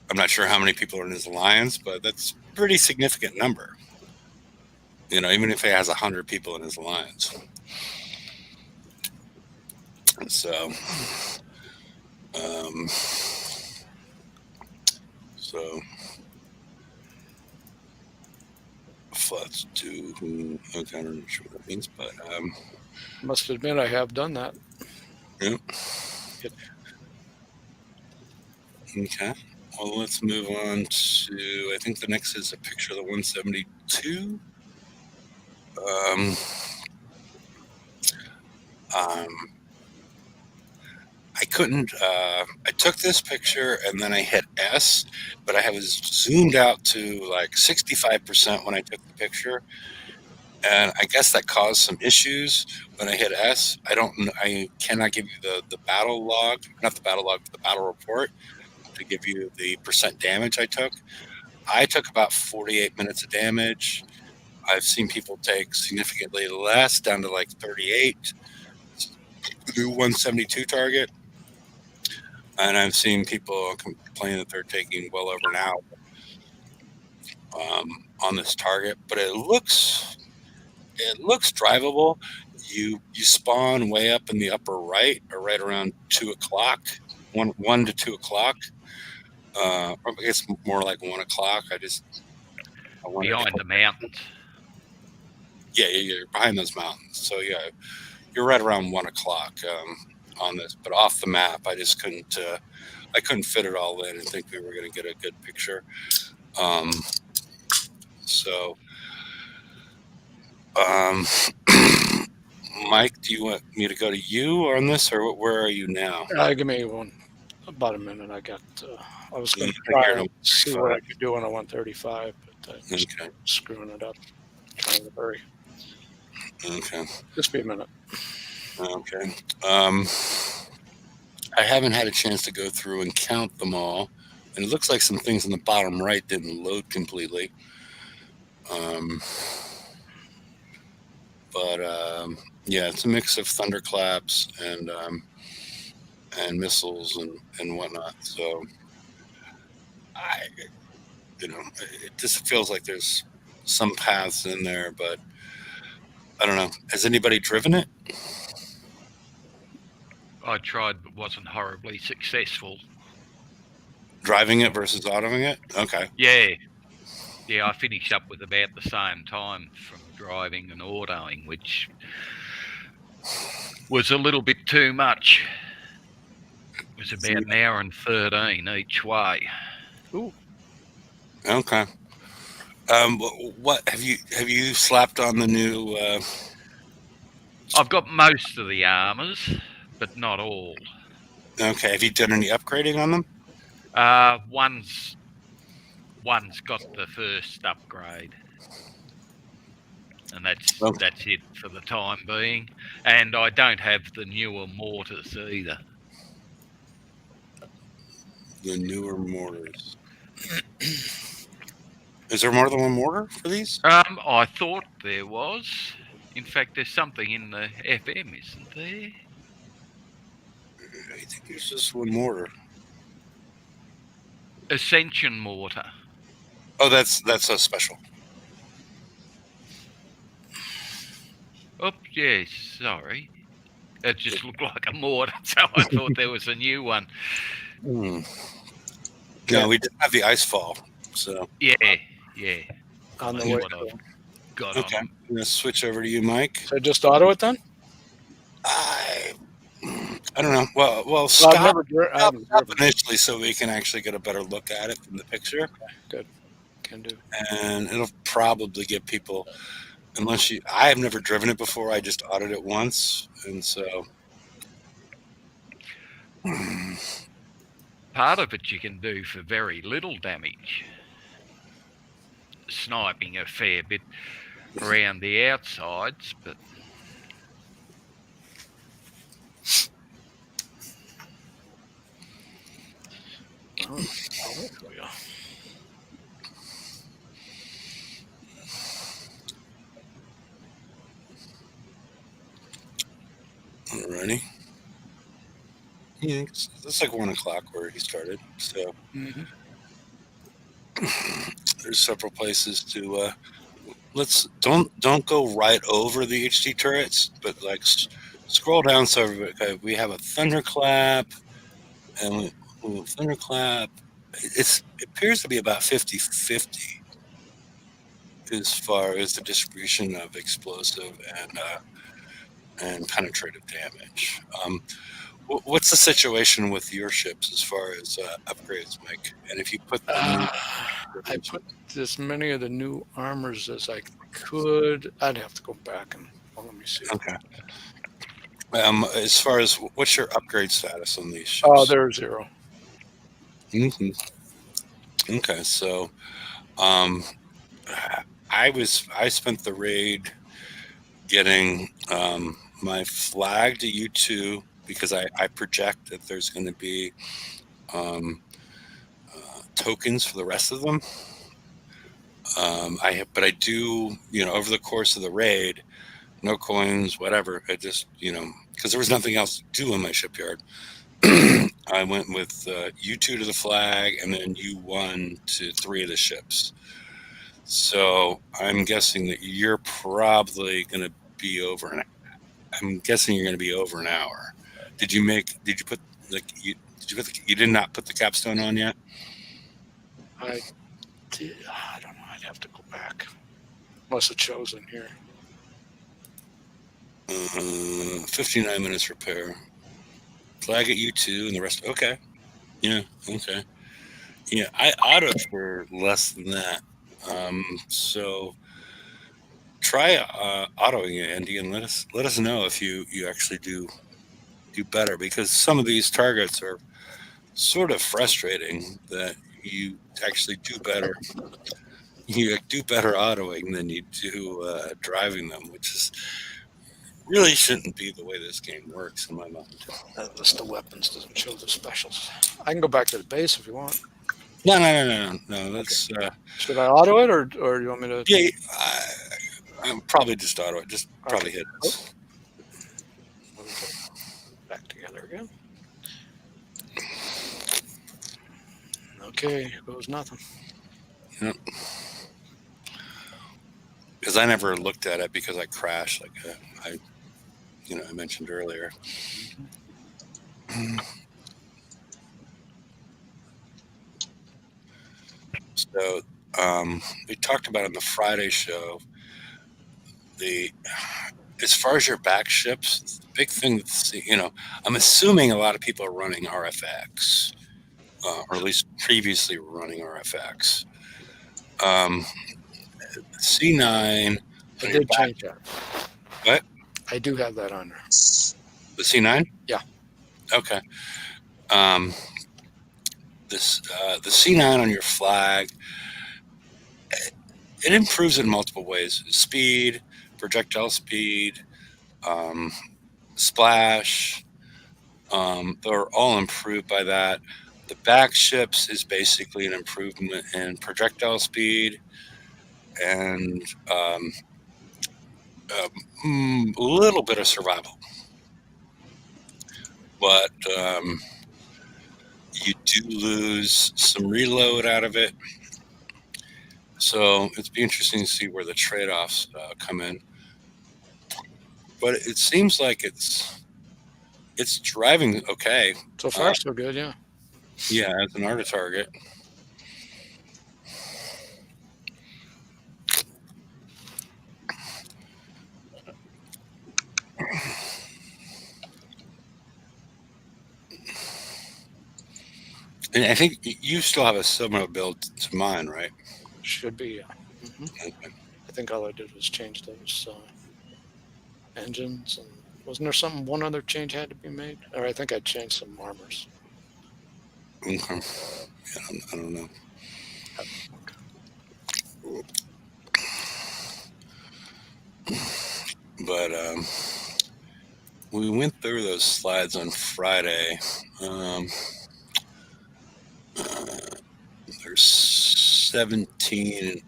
[SPEAKER 1] I'm not sure how many people are in his alliance, but that's a pretty significant number. Even if he has 100 people in his alliance. So, so let's do. Okay, I'm not sure what that means, but
[SPEAKER 3] Must admit I have done that.
[SPEAKER 1] yeah. Okay. Well, let's move on to. I think the next is a picture of the 172. I couldn't. I took this picture and then I hit S, but I was zoomed out to like 65% when I took the picture, and I guess that caused some issues when I hit S. I don't. I cannot give you the battle log, not the battle log, but the battle report to give you the percent damage I took. I took about 48 minutes of damage. I've seen people take significantly less, down to like 38. The new 172 target. And I've seen people complain that they're taking well over an hour on this target, but it looks drivable. you spawn way up in the upper right, or right around 2 o'clock, 1 to 2 o'clock. Or I guess more like 1 o'clock. I wanted to.
[SPEAKER 4] Behind the mountains.
[SPEAKER 1] Yeah, you're behind those mountains. So yeah, you're right around 1 o'clock on this, but off the map, I just couldn't. I couldn't fit it all in and think we were going to get a good picture. So, Mike, do you want me to go to you on this, or where are you now?
[SPEAKER 3] Give me about a minute. I was going to
[SPEAKER 1] Yeah, I
[SPEAKER 3] try
[SPEAKER 1] hear
[SPEAKER 3] and see what I could do on a 135, but I'm
[SPEAKER 1] Okay.
[SPEAKER 3] screwing it up. Trying to hurry.
[SPEAKER 1] Okay.
[SPEAKER 3] Just be a minute.
[SPEAKER 1] Okay. I haven't had a chance to go through and count them all, and it looks like some things in the bottom right didn't load completely. But yeah, it's a mix of thunderclaps and missiles and whatnot. So it just feels like there's some paths in there, but I don't know. Has anybody driven it?
[SPEAKER 4] I tried, but wasn't horribly successful.
[SPEAKER 1] Driving it versus autoing it? Okay.
[SPEAKER 4] Yeah, I finished up with about the same time from driving and autoing, which was a little bit too much. It was about an hour and 13 each way.
[SPEAKER 3] Ooh.
[SPEAKER 1] Okay. What have you slapped on the new?
[SPEAKER 4] I've got most of the armors, but not all.
[SPEAKER 1] Okay. Have you done any upgrading on them?
[SPEAKER 4] One's got the first upgrade, and that's it for the time being. And I don't have the newer mortars either.
[SPEAKER 1] The newer mortars. Is there more than one mortar for these?
[SPEAKER 4] I thought there was. In fact, there's something in the FM, isn't there?
[SPEAKER 1] I think there's just one mortar.
[SPEAKER 4] Ascension mortar.
[SPEAKER 1] Oh, that's a special.
[SPEAKER 4] Oh, yes, sorry. It just looked like a mortar, so I thought there was a new one.
[SPEAKER 1] No, we didn't have the ice fall, so.
[SPEAKER 4] Yeah.
[SPEAKER 3] On the
[SPEAKER 4] That's
[SPEAKER 3] way.
[SPEAKER 4] what I've got
[SPEAKER 1] Okay.
[SPEAKER 4] on.
[SPEAKER 1] I'm going to switch over to you, Mike.
[SPEAKER 3] So just auto it then?
[SPEAKER 1] I don't know. Well,
[SPEAKER 3] Well,
[SPEAKER 1] stop,
[SPEAKER 3] I've never driven.
[SPEAKER 1] initially so we can actually get a better look at it from the picture.
[SPEAKER 3] Good. Can do.
[SPEAKER 1] And it'll probably get people, I have never driven it before. I just autoed it once. And so.
[SPEAKER 4] Part of it you can do for very little damage. Sniping a fair bit around the outsides, but
[SPEAKER 1] Alrighty. Yeah, it's like 1 o'clock where he started. So there's several places to. Don't go right over the HD turrets, but like scroll down so we have a thunderclap and thunderclap. It appears to be about 50-50 as far as the distribution of explosive and penetrative damage. What's the situation with your ships as far as upgrades, Mike? And if you put
[SPEAKER 3] I put as many of the new armors as I could. I'd have to go back and let me see.
[SPEAKER 1] Okay. As far as what's your upgrade status on these ships?
[SPEAKER 3] Oh, they're 0.
[SPEAKER 1] Mm-hmm. Okay, so I spent the raid getting my flag to U2 because I project that there's going to be tokens for the rest of them. But I do, over the course of the raid, no coins, whatever. I just, because there was nothing else to do in my shipyard. I went with U2 to the flag and then U1 to 3 of the ships. So I'm guessing that you're probably going to be over I'm guessing you're going to be over an hour. Did you put like you did not put the capstone on yet?
[SPEAKER 3] I did. I don't know. I'd have to go back. Unless it shows in here.
[SPEAKER 1] 59 minutes repair. Flag at U2 and the rest. Okay. Yeah. Okay. Yeah. I autoed for less than that. So try autoing it, Andy, and let us know if you actually do better, because some of these targets are sort of frustrating that you actually do better. You do better autoing than you do driving them, which is really shouldn't be the way this game works in my mind.
[SPEAKER 3] That list of weapons doesn't show the specials. I can go back to the base if you want.
[SPEAKER 1] No. That's
[SPEAKER 3] Should I auto it, or you want me to?
[SPEAKER 1] yeah. I'm probably just auto it. Just probably hit this.
[SPEAKER 3] Let me get back together again. Okay, here goes nothing.
[SPEAKER 1] Yep. Because I never looked at it because I crashed, like I mentioned earlier. So we talked about in the Friday show as far as your back ships, the big thing that's I'm assuming a lot of people are running RFX, or at least previously were running RFX. C9.
[SPEAKER 3] I did change that.
[SPEAKER 1] What?
[SPEAKER 3] I do have that on there.
[SPEAKER 1] The C9?
[SPEAKER 3] Yeah.
[SPEAKER 1] Okay. The C9 on your flag, it improves in multiple ways: speed, projectile speed, splash. They're all improved by that. The back ships is basically an improvement in projectile speed and a little bit of survival. But you do lose some reload out of it. So it's be interesting to see where the trade-offs come in. But it seems like it's driving okay.
[SPEAKER 3] So far, so good, yeah.
[SPEAKER 1] Yeah, as an ARTA target. And I think you still have a similar build to mine, right?
[SPEAKER 3] Should be, yeah.
[SPEAKER 1] Okay.
[SPEAKER 3] I think all I did was change those engines, and wasn't there one other change had to be made? Or I think I changed some armors.
[SPEAKER 1] Okay. Yeah, I don't know. But we went through those slides on Friday. There's 17 and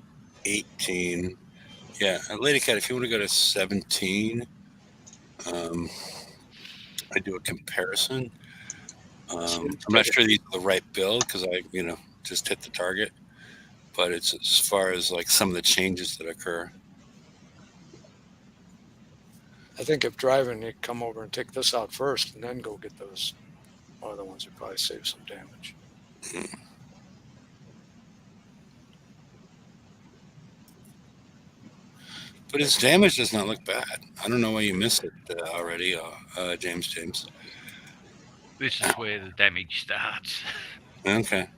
[SPEAKER 1] 18. Yeah, Lady Cat, if you want to go to 17, I do a comparison. I'm not sure these are the right build because I, just hit the target. But it's as far as like some of the changes that occur.
[SPEAKER 3] I think if driving, you come over and take this out first and then go get those other ones, would probably save some damage.
[SPEAKER 1] But his damage does not look bad. I don't know why you missed it already, James.
[SPEAKER 4] This is where the damage starts.
[SPEAKER 1] Okay.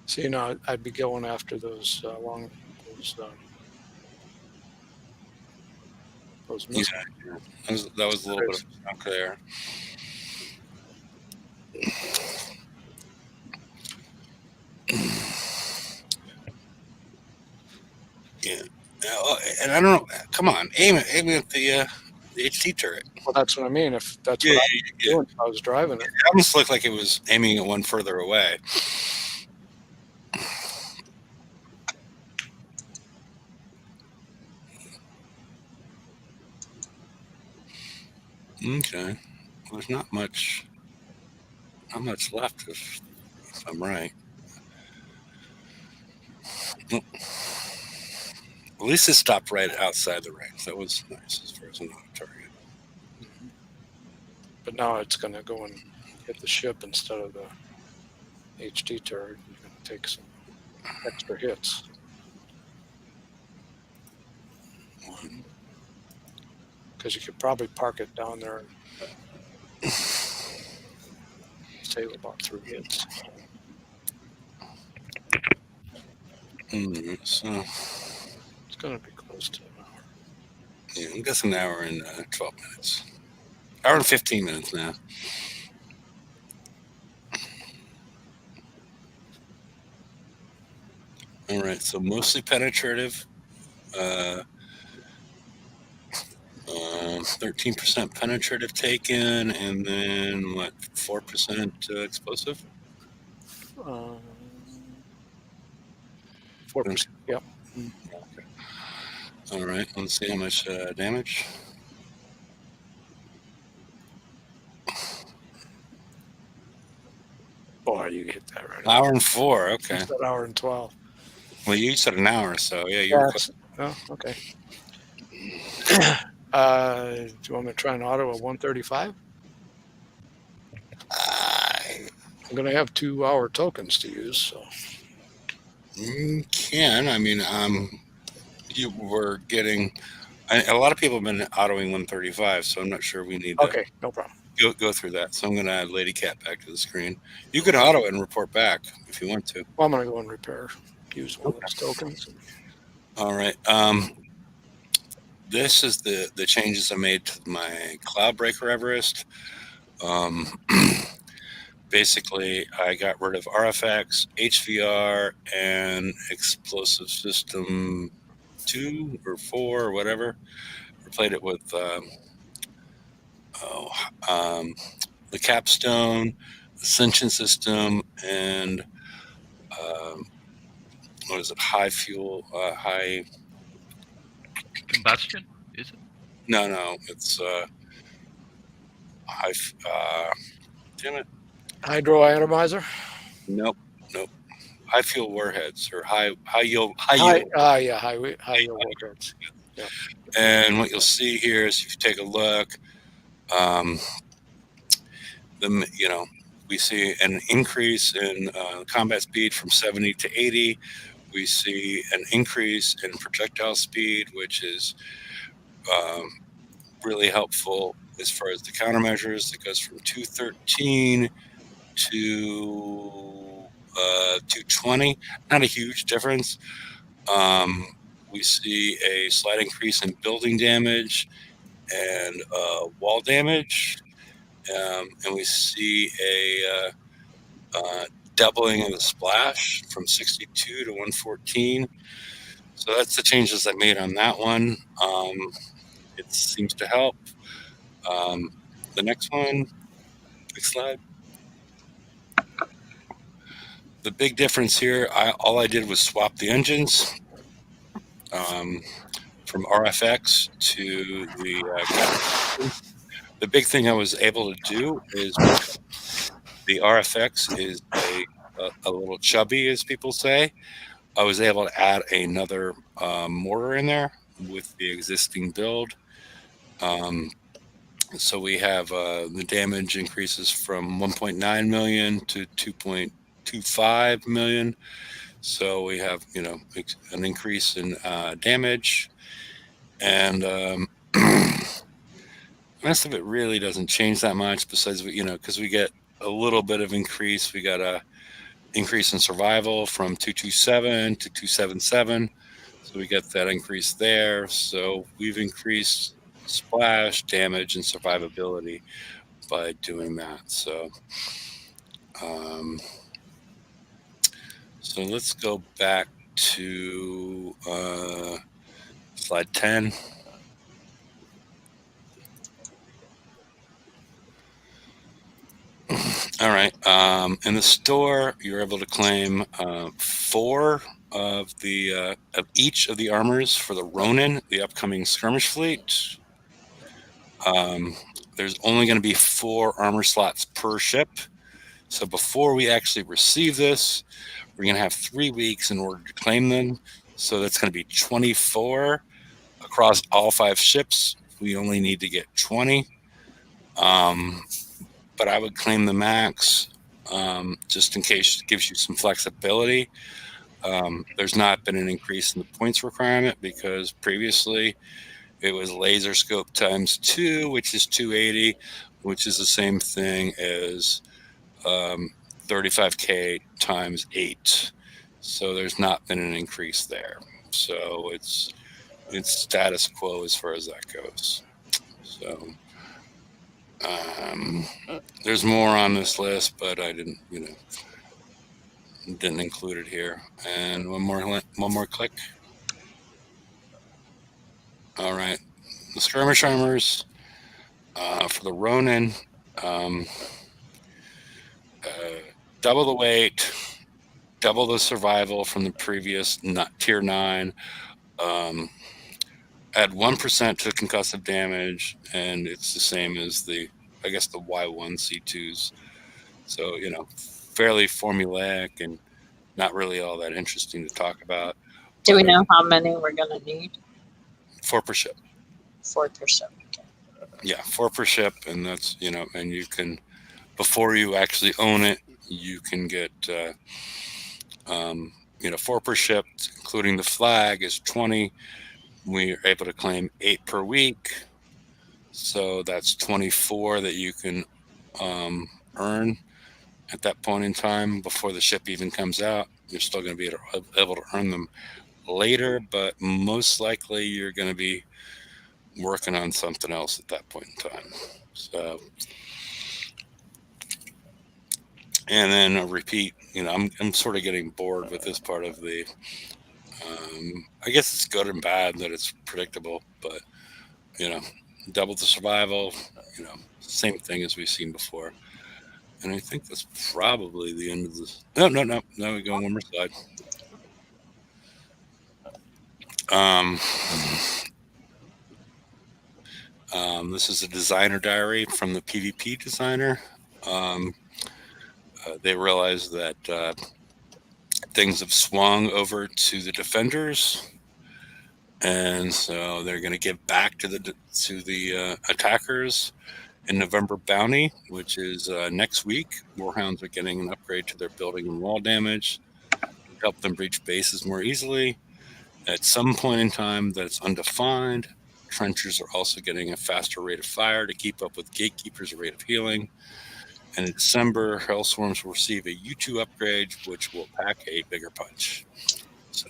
[SPEAKER 3] So, I'd be going after those missiles.
[SPEAKER 1] Yeah. That was a little bit of a chunk there. Yeah. And I don't know. Come on, aim at the HT turret.
[SPEAKER 3] Well, that's what I mean. If that's what I was doing, if I was driving it.
[SPEAKER 1] It almost looked like it was aiming at one further away. Okay. Well, there's not much left if I'm right. At least it stopped right outside the range. That was nice as far as an auto target.
[SPEAKER 3] Mhm. But now it's going to go and hit the ship instead of the HT turret. You're going to take some extra hits. Because you could probably park it down there and save about 3 hits.
[SPEAKER 1] So
[SPEAKER 3] It's going to be close to an hour.
[SPEAKER 1] yeah, I'm guessing an hour and 12 minutes. Hour and 15 minutes now. All right, so mostly penetrative. 13% penetrative taken, and then what? 4% explosive.
[SPEAKER 3] 4%. Yep.
[SPEAKER 1] Okay. All right. Let's see how much damage.
[SPEAKER 3] Boy, you hit that right.
[SPEAKER 1] Hour and 4. Okay.
[SPEAKER 3] You said hour and 12.
[SPEAKER 1] Well, you said an hour, so yeah, you were close.
[SPEAKER 3] Oh, okay. Do you want me to try an auto at 135? I'm going to have 2-hour tokens to use, so.
[SPEAKER 1] You can. I mean, you were getting. A lot of people have been autoing 135, so I'm not sure we need to
[SPEAKER 3] Okay, no problem.
[SPEAKER 1] go through that. So I'm going to add Lady Cat back to the screen. You can auto it and report back if you want to.
[SPEAKER 3] Well, I'm going to go and repair. Use one of those tokens.
[SPEAKER 1] All right. This is the changes I made to my Cloudbreaker Everest. Basically, I got rid of RFX, HVR, and Explosive System 2 or 4 or whatever. Replaced it with the Capstone, Ascension System, and what is it? High fuel, high
[SPEAKER 4] Combustion, is it?
[SPEAKER 1] No, it's high. Damn it!
[SPEAKER 3] Hydroatomizer?
[SPEAKER 1] Nope. High fuel warheads or high yield.
[SPEAKER 3] High yield warheads. Yeah.
[SPEAKER 1] And what you'll see here is if you take a look, we see an increase in combat speed from 70 to 80. We see an increase in projectile speed, which is really helpful as far as the countermeasures. It goes from 213 to 220. Not a huge difference. We see a slight increase in building damage and wall damage. And we see a doubling of the splash from 62 to 114. So that's the changes I made on that one. It seems to help. The next one, next slide. The big difference here, all I did was swap the engines from RFX to the big thing I was able to do is the RFX is a little chubby, as people say. I was able to add another mortar in there with the existing build. So we have the damage increases from 1.9 million to 2.25 million. So we have, an increase in damage, and the rest of it really doesn't change that much. Besides, because we get a little bit of increase. We got a increase in survival from 227 to 277. So we get that increase there. So we've increased splash, damage, and survivability by doing that. So let's go back to slide 10. All right. In the store, you're able to claim 4 of each of the armors for the Ronin, the upcoming skirmish fleet. There's only going to be 4 armor slots per ship. So before we actually receive this, we're going to have 3 weeks in order to claim them. So that's going to be 24 across all 5 ships. We only need to get 20. But I would claim the max just in case it gives you some flexibility. There's not been an increase in the points requirement because previously it was laser scope times 2, which is 280, which is the same thing as 35K times 8. So there's not been an increase there. So it's status quo as far as that goes. So there's more on this list, but I didn't include it here. And one more click. All right, the skirmish armors for the Ronin, double the weight, double the survival from the previous tier 9. Add 1% to concussive damage, and it's the same as the Y1 C2s. So fairly formulaic and not really all that interesting to talk about.
[SPEAKER 2] Do we know how many we're going to need?
[SPEAKER 1] 4 per ship.
[SPEAKER 2] 4 per ship. Okay.
[SPEAKER 1] Yeah, 4 per ship, and that's and you can, before you actually own it, you can get 4 per ship, including the flag is 20. We are able to claim 8 per week, so that's 24 that you can earn at that point in time before the ship even comes out. You're still going to be able to earn them later, but most likely you're going to be working on something else at that point in time. So, and then a repeat. I'm sort of getting bored with this part of the. I guess it's good and bad that it's predictable, but double the survival. Same thing as we've seen before. And I think that's probably the end of this. No. Now we go on one more slide. This is a designer diary from the PvP designer. They realized that things have swung over to the defenders, and so they're going to give back to the attackers in November bounty, which is next week. Warhounds are getting an upgrade to their building and wall damage to help them breach bases more easily. At some point in time that's undefined, trenchers are also getting a faster rate of fire to keep up with gatekeepers' rate of healing. And in December, Hellswarms will receive a U2 upgrade, which will pack a bigger punch. So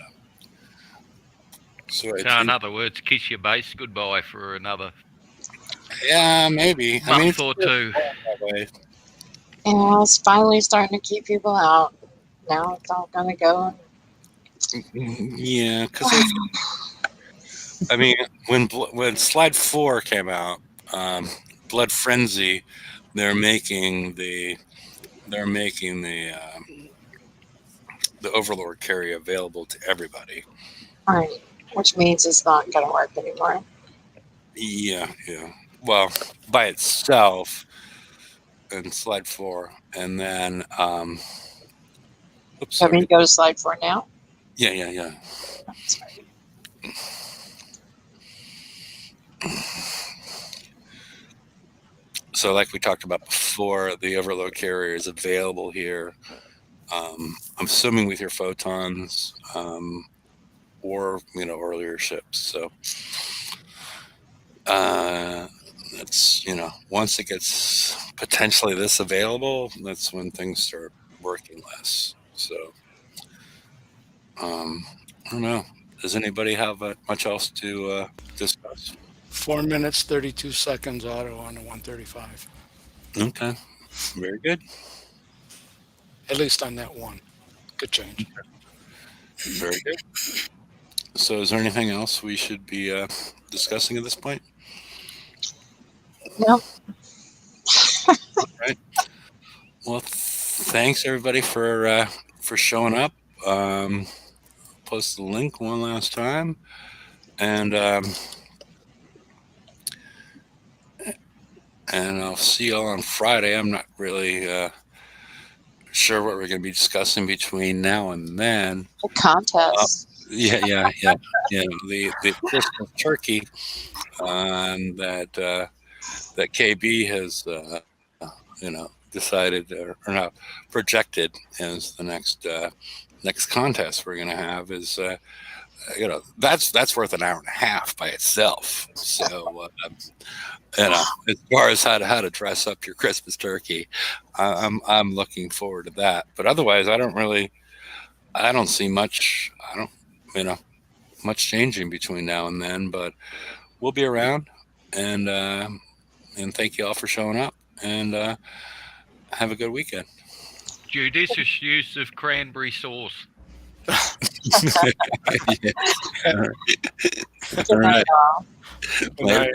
[SPEAKER 4] in other words, kiss your base goodbye for another
[SPEAKER 1] maybe
[SPEAKER 4] month or two.
[SPEAKER 2] Yeah, it's finally starting to keep people out. Now it's all going to go.
[SPEAKER 1] Yeah, because when Slide 4 came out, Blood Frenzy, they're making the Overlord carry available to everybody.
[SPEAKER 2] Right, which means it's not going to work anymore.
[SPEAKER 1] Yeah. Well, by itself in Slide 4, and then
[SPEAKER 2] oops. Can we go to Slide 4 now?
[SPEAKER 1] Yeah.
[SPEAKER 2] Sorry.
[SPEAKER 1] So, like we talked about before, the Overlord carrier is available here. I'm assuming with your photons or earlier ships. So that's once it gets potentially this available, that's when things start working less. So I don't know. Does anybody have much else to discuss?
[SPEAKER 3] 4 minutes 32 seconds auto on the 135.
[SPEAKER 1] Okay, very good.
[SPEAKER 3] At least on that one. Good change.
[SPEAKER 1] Very good. So is there anything else we should be discussing at this point?
[SPEAKER 2] No.
[SPEAKER 1] All right. Well, thanks everybody for showing up. Post the link one last time, and I'll see y'all on Friday. I'm not really sure what we're going to be discussing between now and then.
[SPEAKER 2] The contest.
[SPEAKER 1] Yeah. The Christmas turkey that KB has decided or not projected as the next contest we're going to have is that's worth an hour and a half by itself. So as far as how to dress up your Christmas turkey, I'm looking forward to that. But otherwise, I don't see much. I don't much changing between now and then. But we'll be around, and thank you all for showing up, and have a good weekend.
[SPEAKER 4] Judicious use of cranberry sauce.
[SPEAKER 1] Yeah.
[SPEAKER 2] Good night, all.
[SPEAKER 3] Good night.